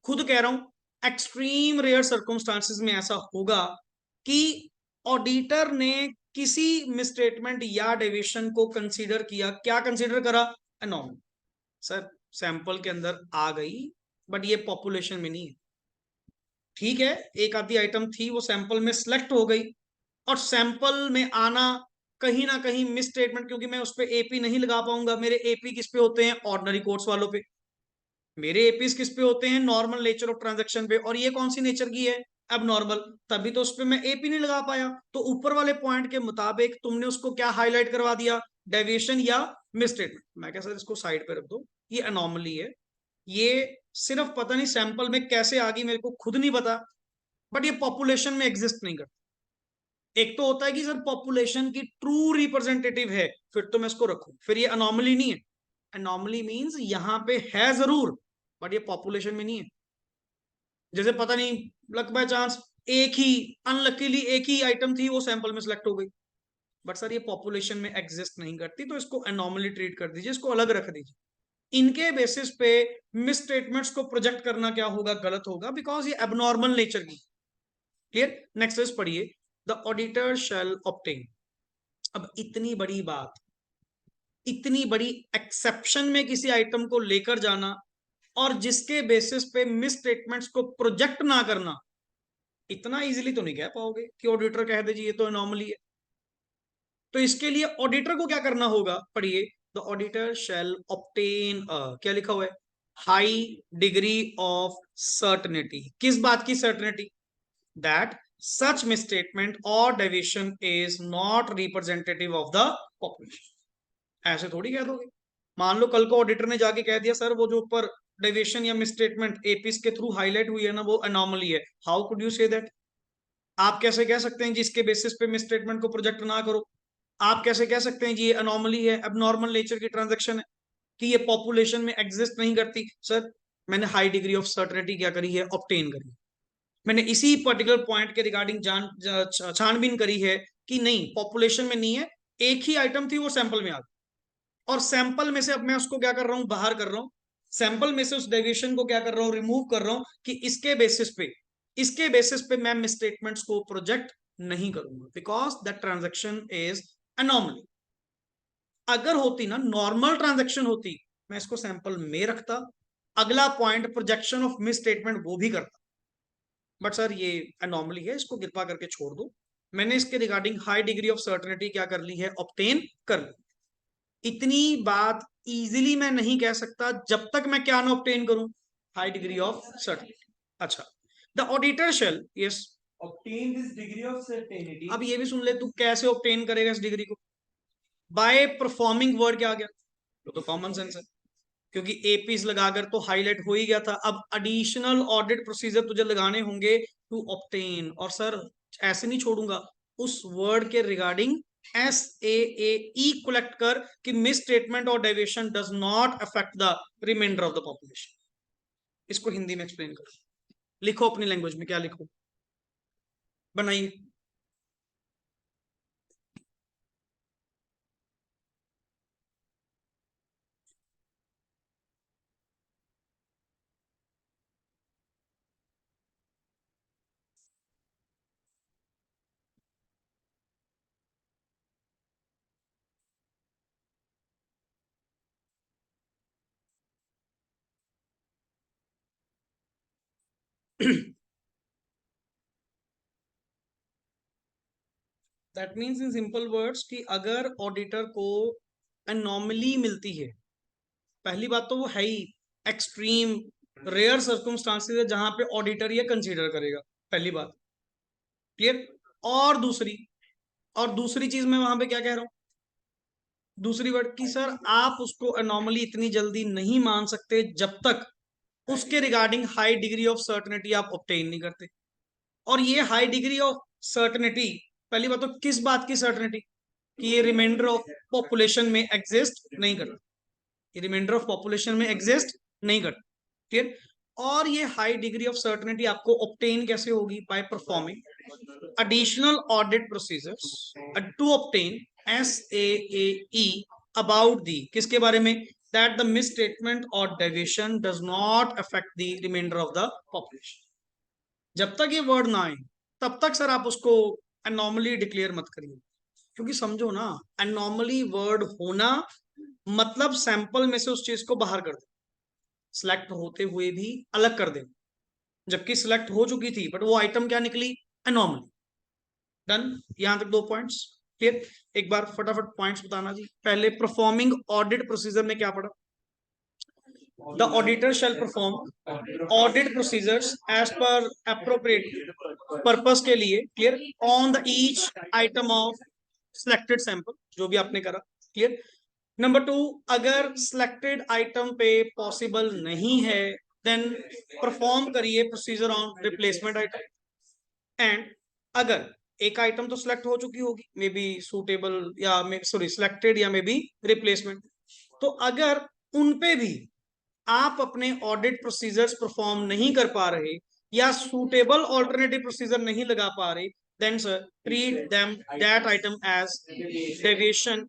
खुद कह रहा हूं, एक्सट्रीम रेयर सर्कमस्टांसेस में ऐसा होगा कि ऑडिटर ने किसी मिसस्टेटमेंट या डेविएशन को कंसीडर किया, क्या कंसीडर करा, अनोमली। सर सैंपल के अंदर आ गई, बट ये पॉपुलेशन में नहीं है, ठीक है, एक आधी आइटम थी वो सैंपल में सिलेक्ट हो गई, और सैंपल में आना कहीं ना कहीं मिस स्टेटमेंट, क्योंकि मैं उस पर एपी नहीं लगा पाऊंगा। मेरे एपी किस पे होते हैं? ऑर्डिनरी कोर्स वालों पे। मेरे एपीज किस पे होते हैं? नॉर्मल नेचर ऑफ ट्रांजैक्शन पे। और ये कौन सी नेचर की है? अब नॉर्मल। तभी तो उस पे मैं एपी नहीं लगा पाया। तो ऊपर वाले पॉइंट के मुताबिक तुमने उसको क्या हाईलाइट करवा दिया? डेविएशन या मिसस्टेटमेंट। मैं क्या सर इसको साइड पे रख दो, ये अनोमली है। ये सिर्फ पता नहीं सैंपल में कैसे आ गई, मेरे को खुद नहीं पता, बट ये पॉपुलेशन में एग्जिस्ट नहीं करता। एक तो होता है कि सर पॉपुलेशन की ट्रू रिप्रेजेंटेटिव है, फिर तो मैं इसको रखूं, फिर ये अनोमली नहीं है। अनोमली मींस यहां पे है जरूर, बट ये पॉपुलेशन में नहीं है। जैसे पता नहीं, लक बाय चांस एक ही, अनलकीली एक ही आइटम थी, वो सैंपल में सिलेक्ट हो गई, बट सर ये पॉपुलेशन में एग्जिस्ट नहीं करती, तो इसको अनोमली ट्रीट कर दीजिए, इसको अलग रख दीजिए। इनके बेसिस पे मिस स्टेटमेंट्स को प्रोजेक्ट करना क्या होगा? गलत होगा, बिकॉज ये एबनॉर्मल नेचर की। क्लियर? नेक्स्ट पढ़िए। The auditor shell obtain. अब इतनी बड़ी बात, इतनी बड़ी एक्सेप्शन में किसी आइटम को लेकर जाना, और जिसके बेसिस पे मिस स्टेटमेंट्स को प्रोजेक्ट ना करना, इतना इजीली तो नहीं कह पाओगे कि ऑडिटर कह दे जी ये तो एनॉमली है। तो इसके लिए ऑडिटर को क्या करना होगा? पढ़िए। द ऑडिटर शैल ऑब्टेन, क्या लिखा हुआ है? High degree of certainty. किस बात की सर्टनिटी? दैट सच मिसस्टेटमेंट और deviation is not representative of the population. ऐसे थोड़ी कह दोगे। मान लो कल को ऑडिटर ने जाके कह दिया सर वो जो ऊपर डेविएशन या मिसस्टेटमेंट एपीस के थ्रू हाईलाइट हुई है ना, वो एनॉमली है। How could you say that? आप कैसे कह सकते हैं जिसके बेसिस पे मिस स्टेटमेंट को प्रोजेक्ट ना करो? आप कैसे कह सकते हैं जी ये अनोमली है, अब नॉर्मल नेचर की ट्रांजेक्शन है, कि ये पॉपुलेशन में एग्जिस्ट नहीं करती? सर मैंने हाई डिग्री ऑफ सर्टेनिटी क्या करी है? ऑब्टेन करी। मैंने इसी पर्टिकुलर पॉइंट के रिगार्डिंग छानबीन करी है कि नहीं, पॉपुलेशन में नहीं है, एक ही आइटम थी वो सैंपल में आ गई, और सैंपल में से अब मैं उसको क्या कर रहा हूं? बाहर कर रहा हूं। सैंपल में से उस डेविएशन को क्या कर रहा हूं? रिमूव कर रहा हूं, कि इसके बेसिस पे मैं मिसस्टेटमेंट्स को प्रोजेक्ट नहीं करूंगा, because that transaction is anomaly. अगर होती ना नॉर्मल ट्रांजेक्शन होती, मैं इसको सैंपल में रखता, अगला point projection of miss statement वो भी करता, बट सर ये अनॉमली है, इसको कृपा करके छोड़ दो। मैंने इसके regarding high degree of certainty क्या कर ली है? ऑब्टेन कर ली। इतनी बात इजीली मैं नहीं कह सकता जब तक मैं क्या ना ऑब्टेन करूं? High degree of certainty. अच्छा, the auditor shall, yes, obtain this degree of certainty. अब ये भी सुन ले, तू कैसे ऑब्टेन करेगा इस डिग्री को? बाय परफॉर्मिंग वर्ड क्या आ गया? तो कॉमन सेंस है, क्योंकि एपीज लगाकर तो हाईलाइट हो ही गया था। अब एडिशनल ऑडिट प्रोसीजर तुझे लगाने होंगे टू ऑब्टेन, और सर ऐसे नहीं छोड़ूंगा, उस वर्ड के रिगार्डिंग SAAE कलेक्ट कर कि मिस स्टेटमेंट और deviation does not affect the reminder of the population. इसको हिंदी में एक्सप्लेन करो, लिखो अपनी लैंग्वेज में, क्या लिखो, बनाइए। That means in simple words कि अगर ऑडिटर को एनॉमली मिलती है, पहली बात तो वो है ही एक्सट्रीम रेयर सर्कमस्टांसेस है जहां पे ऑडिटर ये कंसीडर करेगा, पहली बात। क्लियर? और दूसरी, चीज मैं वहां पे क्या कह रहा हूं? दूसरी वर्ड की सर आप उसको एनॉमली इतनी जल्दी नहीं मान सकते जब तक उसके regarding high degree of certainty आप ऑब्टेन नहीं करते। और ये हाई डिग्री ऑफ सर्टनिटी, पहली बात तो किस बात की सर्टनिटी? कि ये रिमाइंडर ऑफ पॉपुलेशन में एग्जिस्ट नहीं करता, ये रिमाइंडर ऑफ पॉपुलेशन में एग्जिस्ट नहीं करता। क्लियर? और ये हाई डिग्री ऑफ सर्टेनिटी आपको ऑब्टेन कैसे होगी? By performing additional audit procedures to obtain SAAE about the, किसके बारे में? that the misstatement or deviation does not affect the remainder of the population। जब तक ये वर्ड ना आए तब तक सर आप उसको एनॉमली डिक्लेयर मत करिए, क्योंकि समझो ना, एनॉमली वर्ड होना मतलब सैंपल में से उस चीज को बाहर कर दे, सिलेक्ट होते हुए भी अलग कर दे। जबकि सिलेक्ट हो चुकी थी, बट वो आइटम क्या निकली, अनोमली। डन, यहां तक 2 पॉइंट्स क्लियर। एक बार फटाफट पॉइंट्स बताना जी। पहले परफॉर्मिंग ऑडिट प्रोसीजर में क्या पढ़ा, the auditor shall perform audit procedures as per appropriate purpose के लिए, clear, on the each item of selected sample, जो भी आपने करा, clear। नंबर 2, अगर सिलेक्टेड आइटम पे पॉसिबल नहीं है, देन परफॉर्म करिए procedure on replacement item. And अगर एक आइटम तो सिलेक्ट हो चुकी होगी, मे बी सूटेबल या सॉरी सिलेक्टेड या मे बी रिप्लेसमेंट, तो अगर उन पे भी आप अपने ऑडिट प्रोसीजर्स परफॉर्म नहीं कर पा रहे या सूटेबल ऑल्टरनेटिव प्रोसीजर नहीं लगा पा रहे, then sir treat them that item as deviation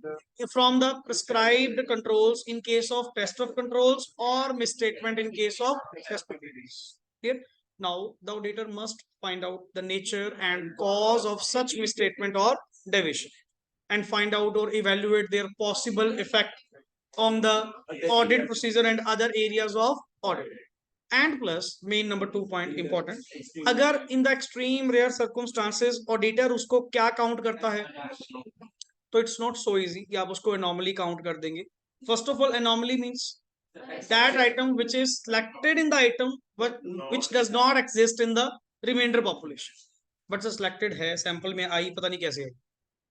from the prescribed controls in case of test of controls or misstatement in case of test of controls. Here now the auditor must find out the nature and cause of such misstatement or deviation and find out or evaluate their possible effect on the audit procedure and other areas of audit. And plus main number 2 point important, अगर in the extreme rare circumstances auditor उसको क्या count करता है, तो it's not so easy कि आप उसको anomaly count कर देंगे। First of all, anomaly means that item which is selected in the item but which does not exist in the remainder population, but selected है, sample में आई, पता नहीं कैसे है,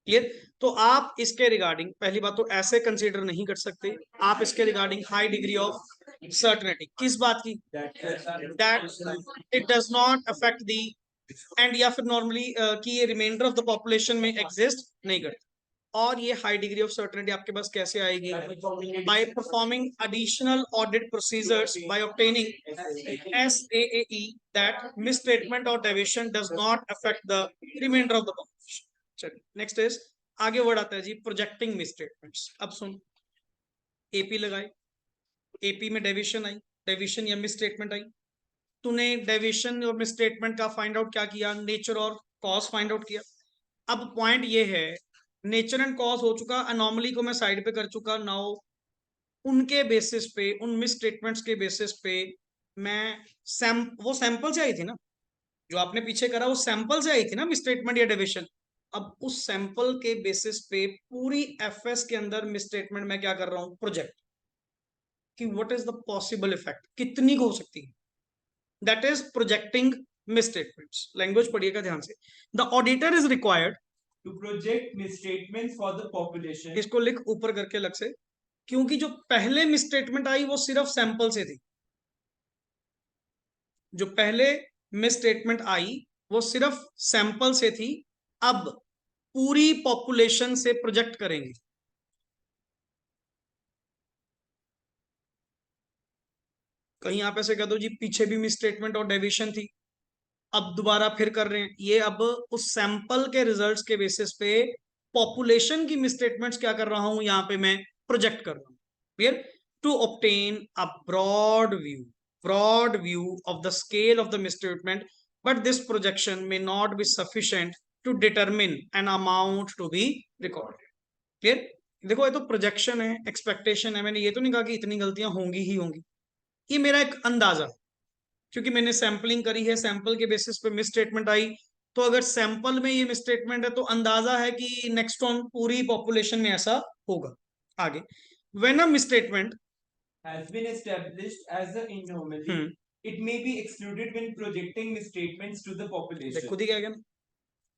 क्लियर। तो आप इसके रिगार्डिंग पहली बात तो ऐसे कंसीडर नहीं कर सकते, आप इसके regarding high degree of certainty, किस बात की, that it does not affect the and या फिर नॉर्मली कि ये रिमाइंडर ऑफ द पॉपुलेशन में एग्जिस्ट नहीं करता। और ये हाई डिग्री ऑफ सर्टेनिटी आपके पास कैसे आएगी, by performing additional audit procedures by obtaining SAAE that misstatement और deviation does not affect the reminder of the population. चलिए नेक्स्ट इज, आगे वर्ड आता है जी प्रोजेक्टिंग मिसस्टेटमेंट्स। अब सुन, एपी लगाए, एपी में डेविएशन आई, डेविएशन या मिसस्टेटमेंट आई, तूने डेविएशन और मिसस्टेटमेंट का फाइंड आउट क्या किया, नेचर और कॉज फाइंड आउट किया। अब पॉइंट ये है, नेचर एंड कॉज हो चुका, अनोमली को मैं साइड पे कर चुका। नाउ उनके बेसिस पे, उन मिसस्टेटमेंट्स के बेसिस पे मैं वो सैंपल से आई थी ना, जो आपने पीछे करा वो सैंपल से आई थी ना मिसस्टेटमेंट या डेविएशन। अब उस सैंपल के बेसिस पे पूरी एफएस के अंदर मिसस्टेटमेंट मैं क्या कर रहा हूं, प्रोजेक्ट कि what is the possible effect, कितनी को हो सकती है, that is projecting misstatements. Language पढ़िएगा ध्यान से। The auditor is required to project misstatements for the population. इसको लिख ऊपर करके अलग से, क्योंकि जो पहले मिसस्टेटमेंट आई वो सिर्फ सैंपल से थी, जो पहले मिसस्टेटमेंट आई वो सिर्फ सैंपल से थी, अब पूरी पॉपुलेशन से प्रोजेक्ट करेंगे। कहीं आप ऐसे कह दो जी पीछे भी मिसस्टेटमेंट और डेविएशन थी, अब दोबारा फिर कर रहे हैं, ये अब उस सैंपल के रिजल्ट्स के बेसिस पे पॉपुलेशन की मिसस्टेटमेंट्स क्या कर रहा हूं, यहां पे मैं प्रोजेक्ट कर रहा हूं। Clear, to obtain a broad view of the scale of the misstatement, but this projection may not be sufficient to determine an amount to be recorded. Clear, देखो ये तो प्रोजेक्शन है, एक्सपेक्टेशन है, मैंने ये तो नहीं कहा कि इतनी गलतियां होंगी ही होंगी, ये मेरा एक अंदाजा, क्योंकि मैंने सैंपलिंग करी है, सैंपल के बेसिस पे मिसस्टेटमेंट आई, तो अगर सैंपल में ये मिसस्टेटमेंट है तो अंदाजा है कि नेक्स्ट ऑन पूरी पॉपुलेशन में ऐसा होगा। आगे, when a misstatement has been established as an anomaly, it may be excluded when projecting misstatements to the population. खुद ही कह गया ना,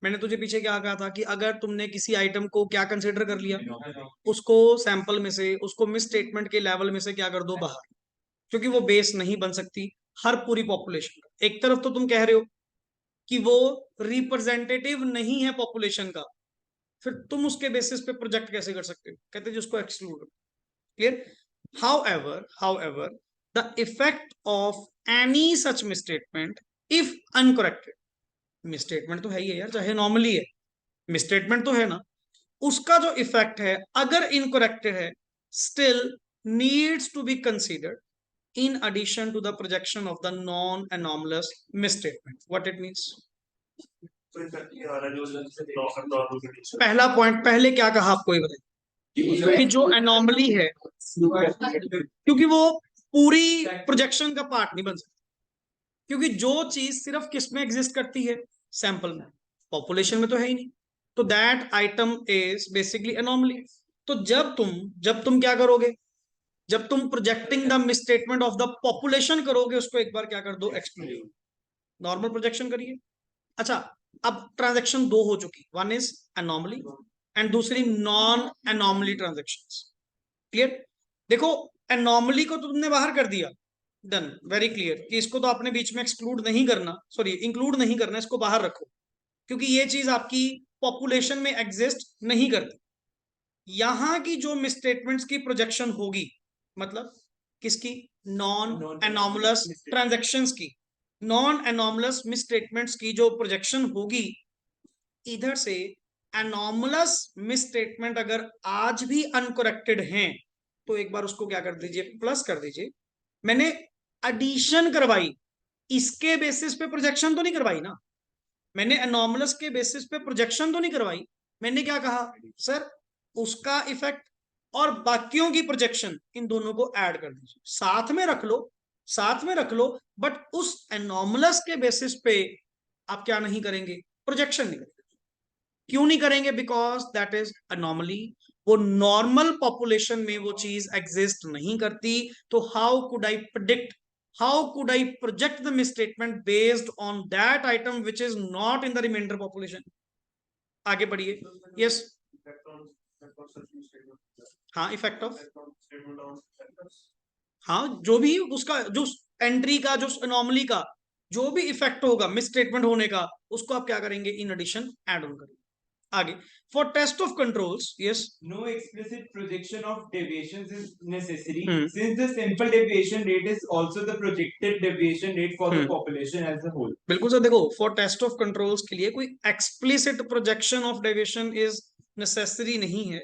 मैंने तुझे पीछे क्या कहा था कि अगर तुमने किसी आइटम को क्या कंसिडर कर लिया, उसको सैंपल में से, उसको मिसस्टेटमेंट के लेवल में से क्या कर दो बाहर, क्योंकि वो बेस नहीं बन सकती हर पूरी पॉपुलेशन का। एक तरफ तो तुम कह रहे हो कि वो रिप्रेजेंटेटिव नहीं है पॉपुलेशन का, फिर तुम उसके बेसिस पे प्रोजेक्ट कैसे कर सकते हो, कहते हैं जिसको exclude. Clear, however the effect of any such misstatement if uncorrected, misstatement तो है ही है यार, चाहे नॉर्मली है, मिसस्टेटमेंट तो है ना, उसका जो इफेक्ट है अगर इनकरेक्टेड है, still needs to be considered in addition to the projection of the non-anomalous misstatement. What it means? पहला पॉइंट, पहले क्या कहा आपको ये बताइए, कि जो एनॉमली है, क्योंकि वो पूरी प्रोजेक्शन का पार्ट नहीं बन सकता, क्योंकि जो चीज सिर्फ किस में एग्जिस्ट करती है, सैंपल में, पॉपुलेशन में तो है ही नहीं, तो that item is basically anomaly. तो जब तुम क्या करोगे, जब तुम projecting the misstatement of the population करोगे, उसको एक बार क्या कर दो, एक्सक्लूड, नॉर्मल प्रोजेक्शन करिए। अच्छा, अब ट्रांजैक्शन दो हो चुकी, वन इज एनॉमली एंड दूसरी नॉन एनॉमली ट्रांजैक्शंस। क्लियर? देखो, एनॉमली को तो तुमने बाहर कर दिया, डन, वेरी क्लियर कि इसको तो आपने बीच में एक्सक्लूड नहीं करना, सॉरी इंक्लूड नहीं करना, इसको बाहर रखो, क्योंकि ये चीज आपकी पॉपुलेशन में एग्जिस्ट नहीं करती। यहां की जो मिसस्टेटमेंट्स की प्रोजेक्शन होगी, मतलब किसकी, नॉन एनॉमलस ट्रांजैक्शंस की, नॉन एनॉमलस मिसस्टेटमेंट्स की जो प्रोजेक्शन होगी, इधर से एनॉमलस मिसस्टेटमेंट अगर आज भी अनकरेक्टेड हैं, तो एक बार उसको क्या कर दीजिए, प्लस कर दीजिए। मैंने एडिशन करवाई, इसके बेसिस पे प्रोजेक्शन तो नहीं करवाई ना, मैंने एनॉमलस के बेसिस पे प्रोजेक्शन तो नहीं करवाई। मैंने क्या कहा, सर उसका इफेक्ट और बाकियों की प्रोजेक्शन, इन दोनों को ऐड कर दीजिए, साथ में रख लो, साथ में रख लो, बट उस एनॉमलस के बेसिस पे आप क्या नहीं करेंगे, प्रोजेक्शन नहीं करेंगे। क्यों नहीं करेंगे, बिकॉज दैट इज अनॉमली, वो नॉर्मल पॉपुलेशन में वो चीज एग्जिस्ट नहीं करती। तो how could I predict, how could I project the misstatement based on that item which is not in the remainder population. आगे बढ़िए। यस, हाँ, इफेक्ट ऑफ, हाँ, जो भी उसका जो एंट्री का, जो अनोमली का जो भी इफेक्ट होगा मिसस्टेटमेंट होने का, उसको आप क्या करेंगे, इन एडिशन ऐड ऑन करेंगे। आगे, for test of controls, yes, No explicit projection of deviations is necessary Hmm. since the simple deviation rate is also the projected deviation rate for the population as a whole. बिल्कुल sir, देखो for test of controls के लिए कोई explicit projection of deviation is necessary नहीं है,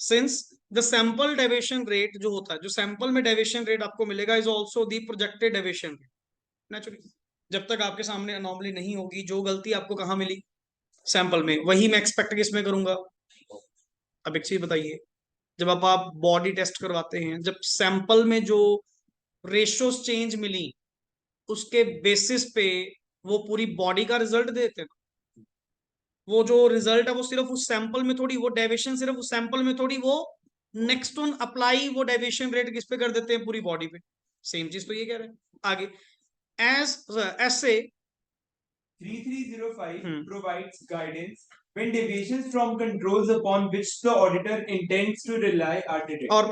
since the sample deviation rate जो होता है, जो सैंपल में डेविएशन रेट आपको मिलेगा, is also the projected deviation rate. Naturally जब तक आपके सामने अनॉमली नहीं होगी, जो गलती आपको कहाँ मिली, सैंपल में, वही मैं एक्सपेक्ट किसमें करूंगा। अब एक चीज बताइए, जब आप बॉडी टेस्ट करवाते हैं, जब सैंपल में जो रेशियोज चेंज मिली, उसके बेसिस पे वो पूरी बॉडी का रिजल्ट देते हैं। वो जो रिजल्ट है वो सिर्फ उस सैंपल में थोड़ी, वो डेविएशन सिर्फ उस सैंपल में थोड़ी, वो नेक्स्ट ऑन अप्लाई वो डेविएशन रेट किस पे कर देते हैं, पूरी बॉडी पे। सेम चीज तो ये कह रहे हैं आगे, एज ऐसे 3305 provides guidance when deviations from controls upon which the auditor intends to rely are detected. और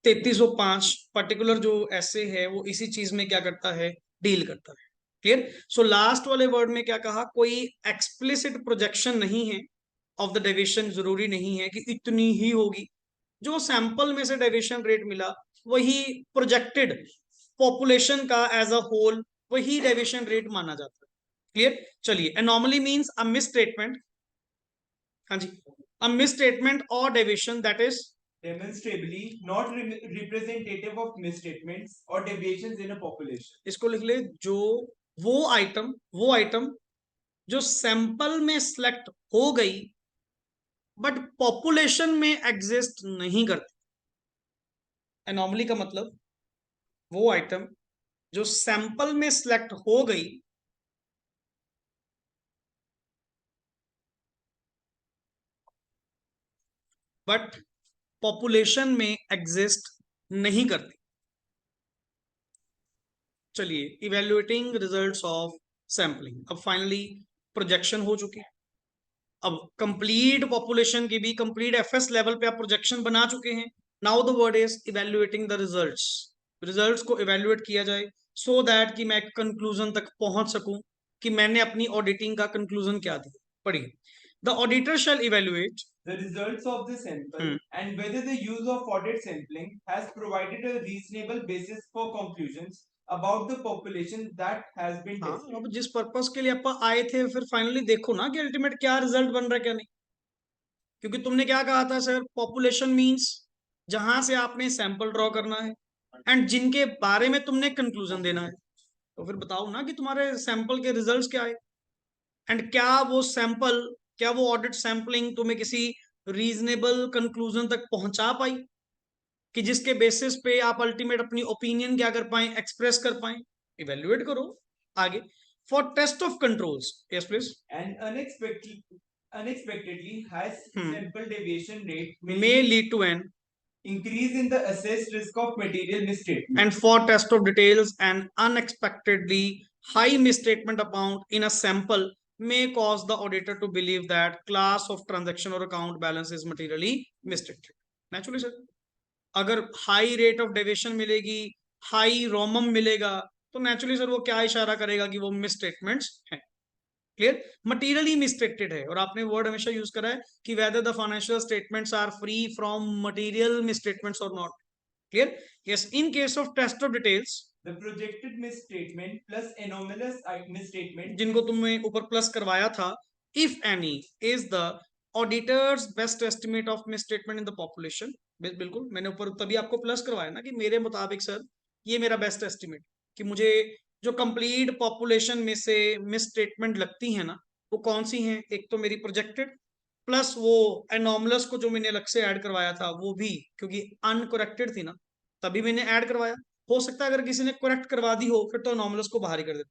3305 पर्टिकुलर जो ऐसे है, वो इसी चीज में क्या करता है, डील करता है। क्लियर? सो लास्ट वाले वर्ड में क्या कहा, कोई एक्सप्लिसिट प्रोजेक्शन नहीं है ऑफ द डेविएशन, जरूरी नहीं है कि इतनी ही होगी। जो सैंपल में से डेविएशन रेट मिला, वही प्रोजेक्टेड पॉपुलेशन का एज अ होल, वही डेविएशन रेट माना जाता है। क्लियर? चलिए, anomaly means a miss statement, हाँ जी, अ मिस स्टेटमेंट और deviation that is demonstrably not representative of misstatements or deviations in a population. इसको लिख ले, जो वो आइटम जो सैंपल में सिलेक्ट हो गई बट पॉपुलेशन में एग्जिस्ट नहीं करती। एनॉमली का मतलब वो आइटम जो सैंपल में सिलेक्ट हो गई बट पॉपुलेशन में एग्जिस्ट नहीं करती। चलिए, इवेल्युएटिंग रिजल्ट्स ऑफ सैंपलिंग, अब फाइनली प्रोजेक्शन हो चुकी। अब कंप्लीट पॉपुलेशन की भी, कंप्लीट एफएस लेवल पे आप प्रोजेक्शन बना चुके हैं। Now the word is evaluating the results. Results को इवेल्युएट किया जाए सो दैट कि मैं एक कंक्लूजन तक पहुंच सकूं कि मैंने अपनी ऑडिटिंग का कंक्लूजन क्या दिया। पढ़िए, the auditor shell evaluate the results of the sample and whether the use of audit sampling has provided a reasonable basis for conclusions about the population that has been tested. अब जिस purpose के लिए आप आए थे, फिर finally देखो ना कि अल्टीमेट क्या रिजल्ट बन रहा है क्या नहीं। क्योंकि तुमने क्या कहा था सर, पॉपुलेशन मींस जहां से आपने सैंपल ड्रॉ करना है एंड जिनके बारे में तुमने कंक्लूजन देना है। तो फिर बताओ ना कि तुम्हारे सैंपल के रिजल्ट्स क्या है, एंड क्या वो सैंपल, क्या वो ऑडिट सैंपलिंग तुम्हें किसी रीजनेबल कंक्लूजन तक पहुंचा पाई, कि जिसके बेसिस पे आप अल्टीमेट अपनी ओपिनियन क्या कर पाए, एक्सप्रेस कर पाए। इवेल्युएट करो। आगे, for test of controls, yes please, And unexpectedly high sample deviation rate may lead to an increase in the assessed risk of material misstatement. And for test of details, an unexpectedly high misstatement amount in a sample may cause the auditor to believe that class of transaction or account balance is materially misstated. Naturally, sir. अगर high rate of deviation मिलेगी, high रोमम मिलेगा, तो naturally sir वो क्या इशारा करेगा कि वो मिसस्टेटमेंट्स हैं. क्लियर, मटीरियली मिसस्टेटेड है. और आपने वर्ड हमेशा यूज करा है कि whether the financial statements are free from material misstatements और not. Clear, yes. In case of test of details, the projected misstatement plus anomalous misstatement, जिनको तुमने ऊपर प्लस करवाया था, if any is the auditor's best estimate of misstatement in the population. बिल्कुल, मैंने ऊपर तभी आपको प्लस करवाया ना कि मेरे मुताबिक सर ये मेरा बेस्ट एस्टिमेट, कि मुझे जो कंप्लीट पॉपुलेशन में से मिसस्टेटमेंट लगती है ना, वो कौन सी हैं. एक तो मेरी प्रोजेक्टेड, प्लस वो एनॉमलस को जो मैंने अलग से ऐड करवाया था वो भी, क्योंकि अनकरेक्टेड थी ना, तभी मैंने ऐड करवाया. हो सकता है अगर किसी ने करेक्ट करवा दी हो, फिर तो एनॉमलस को बाहर ही कर देते.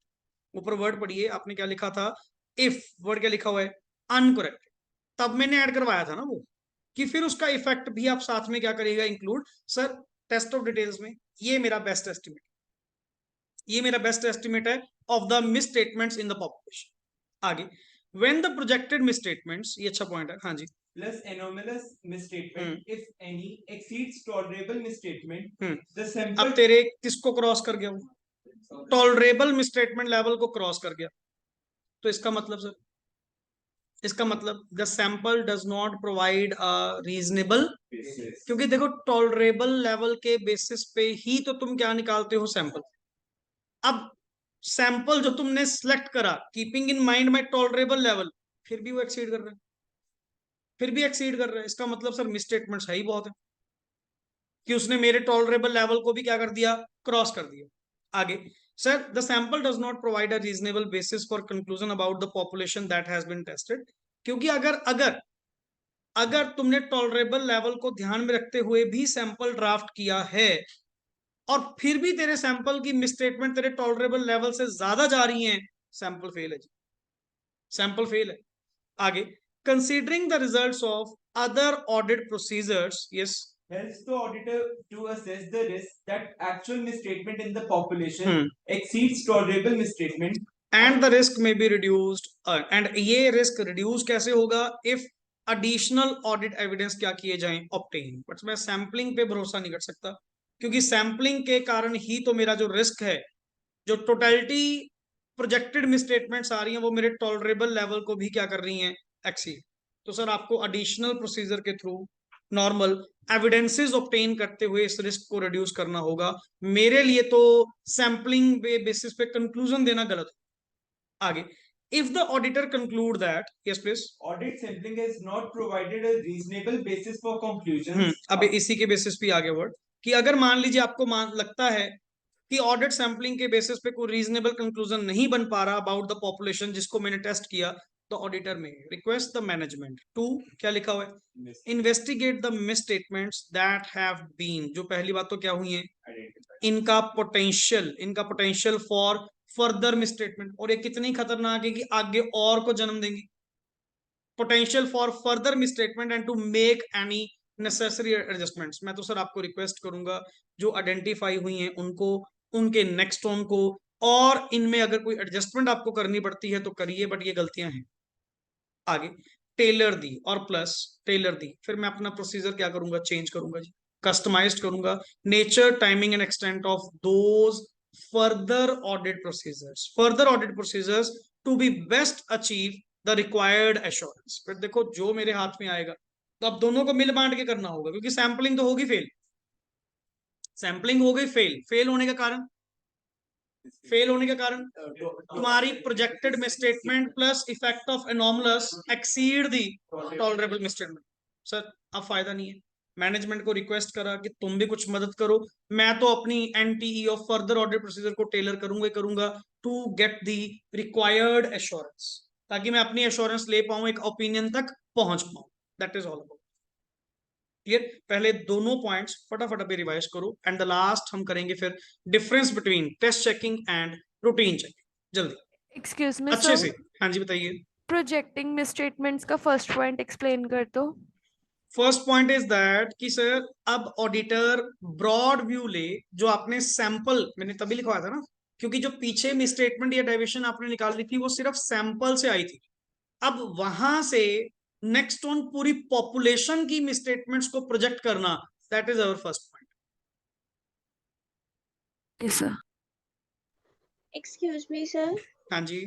ऊपर वर्ड पढ़िए, आपने क्या लिखा था, इफ वर्ड क्या लिखा हुआ है, अनकरेक्ट. तब मैंने ऐड करवाया था ना वो, कि फिर उसका इफेक्ट भी आप साथ में क्या करिएगा, include. Sir test of details में ये मेरा बेस्ट एस्टिमेट, ये मेरा बेस्ट एस्टिमेट है of the misstatements in the population. आगे, when the projected misstatements, ये अच्छा पॉइंट है. हाँ जी. plus anomalous misstatement, if any, exceeds tolerable misstatement, the sample. अब तेरे किसको क्रॉस कर गया वो, टॉलरेबल मिसस्टेटमेंट लेवल को क्रॉस कर गया. तो इसका मतलब सर, इसका मतलब the sample does not provide a reasonable, क्योंकि देखो टॉलरेबल लेवल के बेसिस पे ही तो तुम क्या निकालते हो, सैंपल. अब सैंपल जो तुमने सिलेक्ट करा keeping in mind my tolerable level, फिर भी वो एक्सीड कर रहा है, फिर भी एक्सीड कर रहा है. इसका मतलब सर मिसस्टेटमेंट्स है ही बहुत है, कि उसने मेरे टॉलरेबल लेवल को भी क्या कर दिया, क्रॉस कर दिया. आगे, sir the sample does not provide a reasonable basis for conclusion about the population that has been tested. क्योंकि अगर अगर अगर तुमने टॉलरेबल लेवल को ध्यान में रखते हुए भी सैंपल ड्राफ्ट किया है, और फिर भी तेरे सैंपल की मिसस्टेटमेंट तेरे टॉलरेबल लेवल से ज्यादा जा रही हैं, सैंपल फेल है जी, सैंपल फेल है. आगे, considering the results of other audit procedures, yes, helps the auditor to assess the risk that actual misstatement in the population exceeds tolerable misstatement, and the risk may be reduced. And ये risk reduce कैसे होगा, if additional audit evidence क्या किए जाएं, obtain. But मैं sampling पे भरोसा नहीं कर सकता, क्योंकि सैम्पलिंग के कारण ही तो मेरा जो रिस्क है, जो टोटलिटी प्रोजेक्टेड मिसस्टेटमेंट्स आ रही हैं, वो मेरे टॉलरेबल लेवल को भी क्या कर रही हैं, एक्सीड. तो सर आपको एडिशनल प्रोसीजर के थ्रू नॉर्मल एविडेंसेस ऑब्टेन करते हुए इस रिस्क को रिड्यूस करना होगा. मेरे लिए तो सैम्पलिंग बेसिस पे कंक्लूजन देना गलत है. आगे, if the auditor conclude that, yes please, audit sampling has not provided a reasonable basis for conclusions. अब इसी के बेसिस पे आगे वर्ड, कि अगर मान लीजिए आपको लगता है कि ऑडिट सैम्पलिंग के बेसिस पे कोई रीजनेबल कंक्लूजन नहीं बन पा रहा अबाउट द पॉपुलेशन जिसको मैंने टेस्ट किया, तो ऑडिटर में रिक्वेस्ट द मैनेजमेंट टू, क्या लिखा हुआ है, investigate the misstatements that have been. जो पहली बात तो क्या हुई है, इनका पोटेंशियल फॉर फर्दर मिसस्टेटमेंट. और ये कितनी खतरनाक है कि आगे और को जन्म देंगी. Potential for further misstatement and to make any necessary adjustments. मैं तो सर आपको रिक्वेस्ट करूंगा, जो आइडेंटिफाई हुई हैं उनको, उनके नेक्स्ट ऑन को, और इनमें अगर कोई एडजस्टमेंट आपको करनी पड़ती है तो करिए, बट ये गलतियां हैं. आगे, टेलर दी और प्लस टेलर दी, फिर मैं अपना प्रोसीजर क्या करूंगा, चेंज करूंगा जी, कस्टमाइज्ड करूंगा. Nature, timing and extent of those further audit procedures to be best achieve the required assurance. फिर देखो जो मेरे हाथ में आएगा, तो अब दोनों को मिल बांट के करना होगा, क्योंकि सैम्पलिंग तो होगी फेल, सैम्पलिंग हो गई फेल. फेल होने का कारण, फेल होने का कारण तुम्हारी projected misstatement plus effect of anomalous exceed the tolerable misstatement. Sir अब फायदा नहीं है. मैनेजमेंट को रिक्वेस्ट करा कि तुम भी कुछ मदद करो, मैं तो अपनी NTE of further audit procedure को टेलर करूंगा to get the required assurance, ताकि मैं अपनी एश्योरेंस ले पाऊं, एक ओपिनियन तक पहुंच पाऊं. That is all about. Clear. पहले दोनों पॉइंट्स फटाफट अभी रिवाइज करो, एंड द लास्ट हम करेंगे फिर difference between test checking and routine checking. जल्दी, एक्सक्यूज मी अच्छे सर, से। हाँ जी बताइए। प्रोजेक्टिंग मिसस्टेटमेंट्स का फर्स्ट पॉइंट एक्सप्लेन कर दो। फर्स्ट पॉइंट इज दैट कि सर अब ऑडिटर ब्रॉड व्यू ले, जो आपने सैंपल, मैंने तभी लिखवाया था ना, क्योंकि जो पीछे मिसस्टेटमेंट या डेविएशन आपने निकाल ली थी वो सिर्फ सैंपल से आई थी। अब वहां से नेक्स्ट ऑन पूरी पॉपुलेशन की मिसस्टेटमेंट्स को प्रोजेक्ट करना, that is our first point. Yes sir. Excuse me sir, हाँ जी,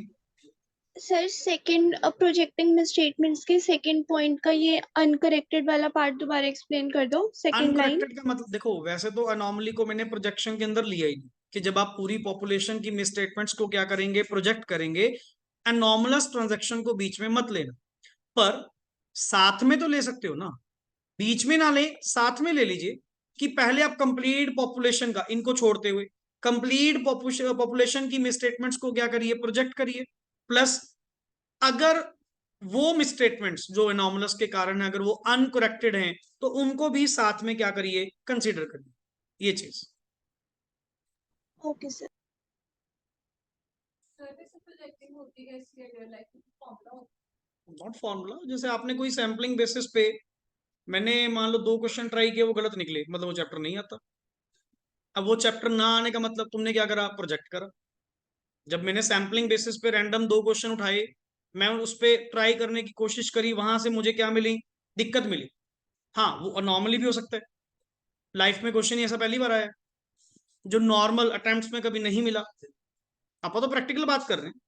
सर सेकंड प्रोजेक्टिंग मिसस्टेटमेंट्स के सेकंड पॉइंट का ये अनकरेक्टेड वाला पार्ट दोबारा एक्सप्लेन कर दो, सेकंड लाइन। अनकरेक्टेड का मतलब देखो, वैसे तो अनोमली को मैंने प्रोजेक्शन के अंदर लिया ही नहीं, कि जब आप पूरी पॉपुलेशन की मिसस्टेटमेंट्स को क्या करेंगे, प्रोजेक्ट करेंगे, एनॉमलस ट्रांजैक्शन को बीच में मत लेना। पर साथ में तो ले सकते हो ना, बीच में ना ले, साथ में ले लीजिए, कि पहले आप कंप्लीट पॉपुलेशन का, इनको छोड़ते हुए कंप्लीट पॉपुलेशन की मिसस्टेटमेंट्स को क्या करिए, प्रोजेक्ट करिए। प्लस अगर वो मिसस्टेटमेंट्स जो एनॉमलस के कारण है, अगर वो अनकरेक्टेड हैं, तो उनको भी साथ में क्या करिए, कंसीडर करिए, ये चीज। Okay sir. नॉट फॉर्मूला, जैसे आपने कोई सैम्पलिंग बेसिस पे, मैंने मान लो 2 क्वेश्चन ट्राई किए, वो गलत निकले, मतलब वो चैप्टर नहीं आता। अब वो चैप्टर ना आने का मतलब तुमने क्या करा, प्रोजेक्ट करा। जब मैंने सैम्पलिंग बेसिस पे रैंडम 2 क्वेश्चन उठाए, मैं उस पे ट्राई करने की कोशिश करी, वहां से मुझे क्या मिली, दिक्कत मिली। हाँ, वो नॉर्मली भी हो सकता है, लाइफ में क्वेश्चन ऐसा पहली बार आया जो नॉर्मल अटेम्प्ट्स में कभी नहीं मिला। आप तो प्रैक्टिकल बात कर रहे हैं,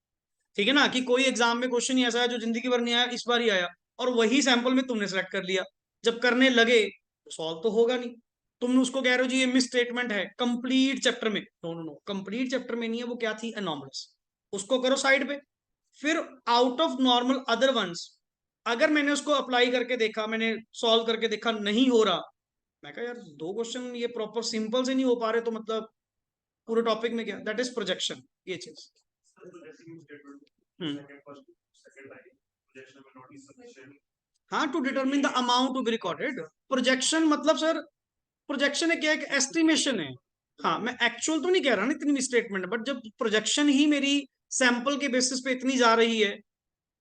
ठीक है ना, कि कोई एग्जाम में क्वेश्चन ही ऐसा है जो जिंदगी भर नहीं आया, इस बार ही आया, और वही सैंपल में तुमने सेलेक्ट कर लिया। जब करने लगे तो सॉल्व तो होगा नहीं। तुम उसको कह रहे हो जी ये मिस स्टेटमेंट है कंप्लीट चैप्टर में, no no no, complete chapter में नहीं है, वो क्या थी, एनॉमलस, उसको करो साइड पे। फिर out of normal other ones, अगर मैंने उसको अप्लाई करके देखा, मैंने सॉल्व करके देखा, नहीं हो रहा, मैं कहा यार 2 क्वेश्चन ये प्रॉपर सिंपल से नहीं हो पा रहे, तो मतलब पूरे टॉपिक में क्या, दैट इज प्रोजेक्शन, ये चीज। हाँ, to determine the amount to be recorded. Projection मतलब सर, प्रोजेक्शन है क्या, एक एस्टिमेशन है। हाँ, मैं एक्चुअल तो नहीं कह रहा ना इतनी स्टेटमेंट, बट जब प्रोजेक्शन ही मेरी सैंपल के बेसिस पे इतनी जा रही है,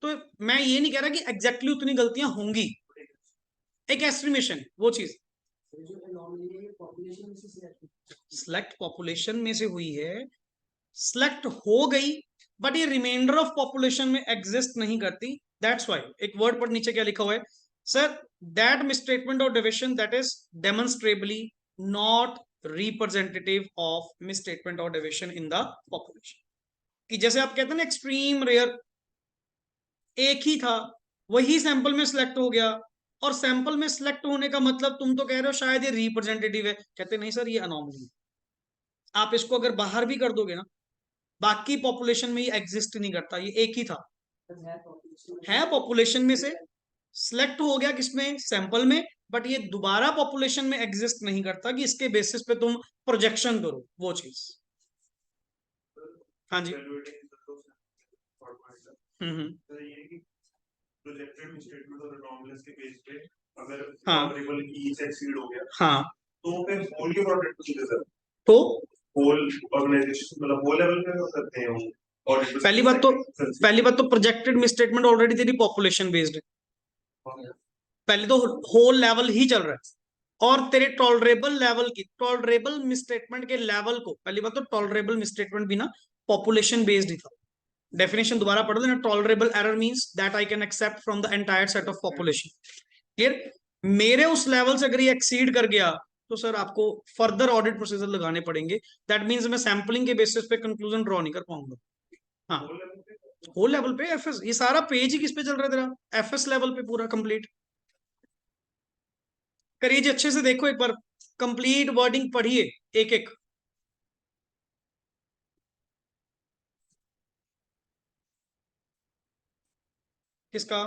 तो मैं ये नहीं कह रहा कि एग्जैक्टली उतनी गलतियां होंगी, एक एस्टिमेशन, वो चीज। सिलेक्ट पॉपुलेशन में से हुई है, सिलेक्ट हो गई, बट ये रिमाइंडर ऑफ पॉपुलेशन में एग्जिस्ट नहीं करती। दैट्स वाई एक वर्ड पर नीचे क्या लिखा हुआ है सर, दैट मिसस्टेटमेंट और deviation that is demonstrably not representative of misstatement और डेविएशन इन द पॉपुलेशन। कि जैसे आप कहते हैं ना एक्सट्रीम रेयर, एक ही था, वही सैंपल में सिलेक्ट हो गया, और सैंपल में सिलेक्ट होने का मतलब तुम तो कह रहे हो शायद ये रिप्रेजेंटेटिव है, कहते नहीं सर ये अनोमली है। आप इसको अगर बाहर भी कर दोगे ना, बाकी पॉपुलेशन में ये एग्जिस्ट नहीं करता, ये एक ही था, है पॉपुलेशन में से सिलेक्ट हो गया, किसमें, सैंपल में, बट ये दोबारा पॉपुलेशन में एग्जिस्ट नहीं करता कि इसके बेसिस पे तुम प्रोजेक्शन करो, वो चीज। हाँ जी। प्रोजेक्टेड स्टेटमेंट और एनॉमलस के बेस पे अगर हाँ, टॉलरेबल ई से एक्सीड हो गया, हाँ, तो फिर होल के प्रोडक्ट को किधर, तो होल ऑर्गेनाइजेशन मतलब होल लेवल पे करते हैं हम। ऑडिट पहली बात तो प्रोजेक्टेड मिसस्टेटमेंट ऑलरेडी तेरी पॉपुलेशन बेस्ड है, पहले तो होल लेवल ही चल रहा है, और तेरे टॉलरेबल लेवल की, टॉलरेबल मिसस्टेटमेंट के लेवल को, पहली बात तो टॉलरेबल मिसस्टेटमेंट भी ना पॉपुलेशन बेस्ड ही था। डेफिनेशन दोबारा पढ़ देना, tolerable error means that I can accept from the entire set of population. Clear, मेरे उस लेवल से अगर ये एक्सीड कर गया, तो सर आपको फर्दर ऑडिट प्रोसीजर लगाने पड़ेंगे। दैट मींस मैं सैंपलिंग के बेसिस पे कंक्लूजन ड्रॉ नहीं कर पाऊंगा। हाँ, होल लेवल पे एफएस, ये सारा पेज ही किस पे चल रहा है तेरा, एफएस लेवल पे पूरा कंप्लीट करिए जी, अच्छे से देखो एक बार, कंप्लीट वर्डिंग पढ़िए एक एक। किसका,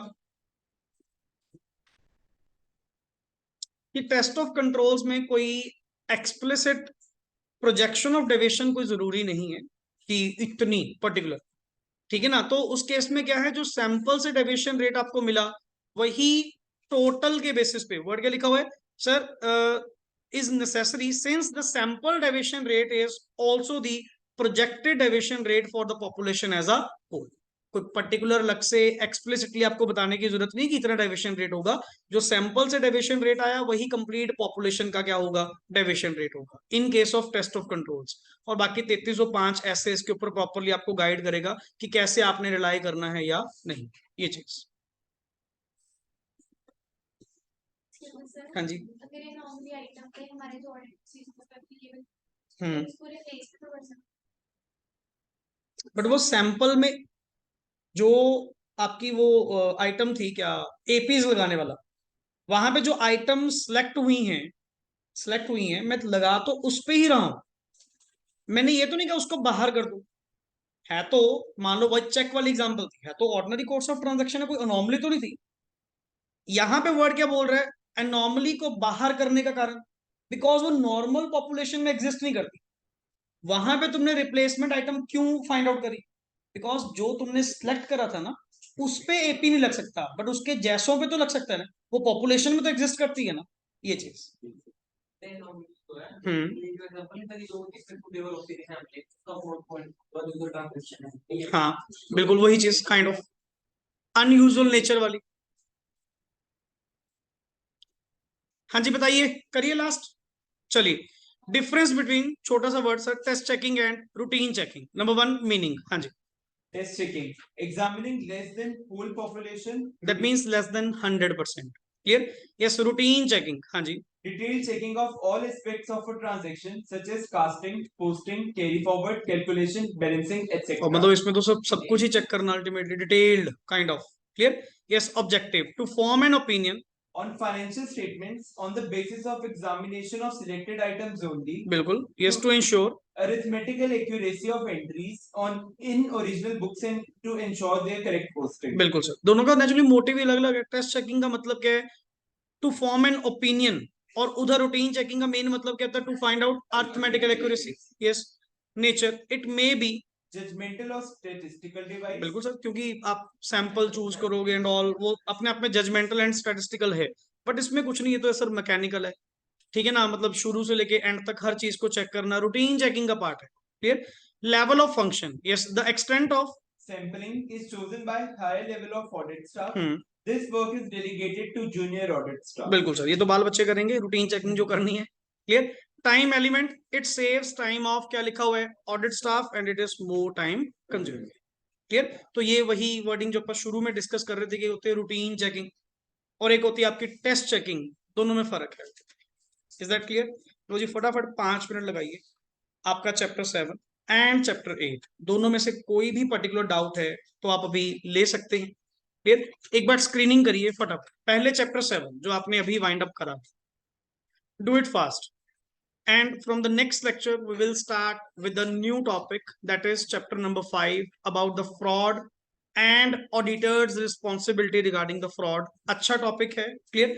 कि टेस्ट ऑफ कंट्रोल्स में कोई एक्सप्लिसिट प्रोजेक्शन ऑफ डेविएशन कोई जरूरी नहीं है कि इतनी पर्टिकुलर, ठीक है ना। तो उस केस में क्या है, जो सैंपल से डेविएशन रेट आपको मिला, वही टोटल के बेसिस पे, वर्ड क्या लिखा हुआ है sir, is necessary since the sample deviation rate is also the projected deviation rate for the population as a whole. कोई पर्टिकुलर अलग से एक्सप्लिसिटली आपको बताने की जरूरत नहीं कि इतना डेविएशन रेट होगा, जो सैंपल से डेविएशन रेट आया वही कंप्लीट पॉपुलेशन का क्या होगा, डेविएशन रेट होगा in case of test of controls. और बाकी 3305 ऐसे इसके ऊपर प्रॉपर्ली आपको गाइड करेगा कि कैसे आपने रिलाई करना है या नहीं, ये चीज। हाँ जी। अगर ये नॉर्मली आइटम पे हमारे जो ऑडिट सीजन हम्म, पर बट वो सैंपल में जो आपकी वो आइटम थी क्या, एपीज लगाने वाला, वहां पे जो आइटम सिलेक्ट हुई हैं मैं लगा तो उस पे ही रहा हूं, मैंने ये तो नहीं कहा उसको बाहर कर दूं। है तो मान लो वही चेक वाली एग्जांपल थी, है तो ऑर्डिनरी कोर्स ऑफ ट्रांजैक्शन है, कोई अनोमली तो नहीं थी। यहां पे वर्ड क्या बोल रहा है, एनॉमली को बाहर करने का कारण, बिकॉज वो नॉर्मल पॉपुलेशन में एग्जिस्ट नहीं करती। वहां पे तुमने रिप्लेसमेंट आइटम क्यों फाइंड आउट करी, बिकॉज जो तुमने सिलेक्ट करा था ना उस पे एपी नहीं लग सकता, बट उसके जैसों पे तो लग सकता है ना, वो पॉपुलेशन में तो एग्जिस्ट करती है ना, ये चीज। हाँ बिल्कुल वही चीज, काइंड ऑफ अनयूजुअल नेचर वाली। हाँ जी बताइए, करिए लास्ट। चलिए, डिफरेंस बिटवीन, छोटा सा word sir, test checking and routine checking. Number 1 meaning. हाँ जी, Test checking, examining less than whole population. that means less than 100%. Clear? Yes, routine checking. हाँ जी, Detailed checking of all aspects of a transaction, such as casting, posting, carry forward, calculation, balancing, etc. और मतलब इसमें तो सब कुछ ही check करना, ultimately detailed kind of. Clear? Yes, objective to form an opinion On financial statements on the basis of examination of selected items only. बिल्कुल, yes, to ensure Arithmetical accuracy of entries on in original books and to ensure their correct posting. बिल्कुल sir, दोनों का naturally motive ही अलग अलग है। Test checking का मतलब क्या है, टू फॉर्म एन ओपिनियन, और उधर रूटीन चेकिंग का मेन मतलब क्या होता है, to find out arithmetical accuracy. Yes, nature it may be Judgmental or statistical device. बिल्कुल सर, क्योंकि आप सैंपल चूज करोगे एंड ऑल, वो अपने आप में जजमेंटल एंड स्टैटिस्टिकल है, बट इसमें कुछ नहीं है, तो सर मैकेनिकल है। ठीक है ना, मतलब शुरू से लेके एंड तक हर चीज को चेक करना रूटीन चेकिंग का पार्ट है। Clear? Level of function, yes, the extent of Sampling is chosen by higher level of audit staff. This work is delegated to junior audit staff. बिल्कुल सर, ये तो बाल बच्चे करेंगे रूटीन चेकिंग जो करनी है। Clear? Time element, it saves time of, क्या लिखा हुआ है, audit staff, and it is more time consuming. Clear? तो ये वही वर्डिंग जो अपन शुरू में डिस्कस कर रहे थे कि होते हैं रूटीन चेकिंग और एक होती है आपकी टेस्ट चेकिंग, दोनों में फर्क है। Is that clear? तो जी फटाफट 5 मिनट लगाइए। आपका चैप्टर 7 एंड चैप्टर 8 दोनों में से कोई भी पर्टिकुलर डाउट है तो आप अभी ले सकते हैं। क्लियर? एक बार स्क्रीनिंग करिए फटाफट। पहले चैप्टर 7 जो आपने अभी वाइंड अप करा, do it fast, and from the next lecture we will start with the new topic, that is chapter number 5 about the fraud and auditors responsibility regarding the fraud। अच्छा topic है। Clear?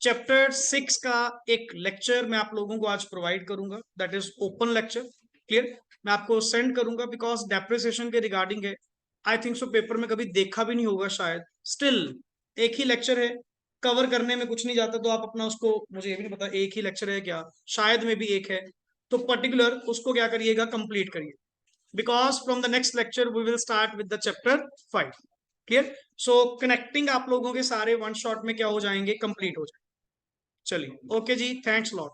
Chapter 6 का एक lecture मैं आप लोगों को आज provide करूंगा, that is open lecture. Clear? मैं आपको सेंड करूंगा, बिकॉज डेप्रिसिएशन के रिगार्डिंग है। आई थिंक सो पेपर में कभी देखा भी नहीं होगा शायद, स्टिल एक ही लेक्चर है, कवर करने में कुछ नहीं जाता, तो आप अपना उसको, मुझे ये भी नहीं पता एक ही लेक्चर है क्या, शायद में भी एक है, तो पर्टिकुलर उसको क्या करिएगा, कंप्लीट करिए, because from the next lecture we will start with the chapter 5। Clear? So connecting आप लोगों के सारे वन शॉट में क्या हो जाएंगे, कंप्लीट हो जाएंगे। चलिए, ओके जी, थैंक्स लॉट।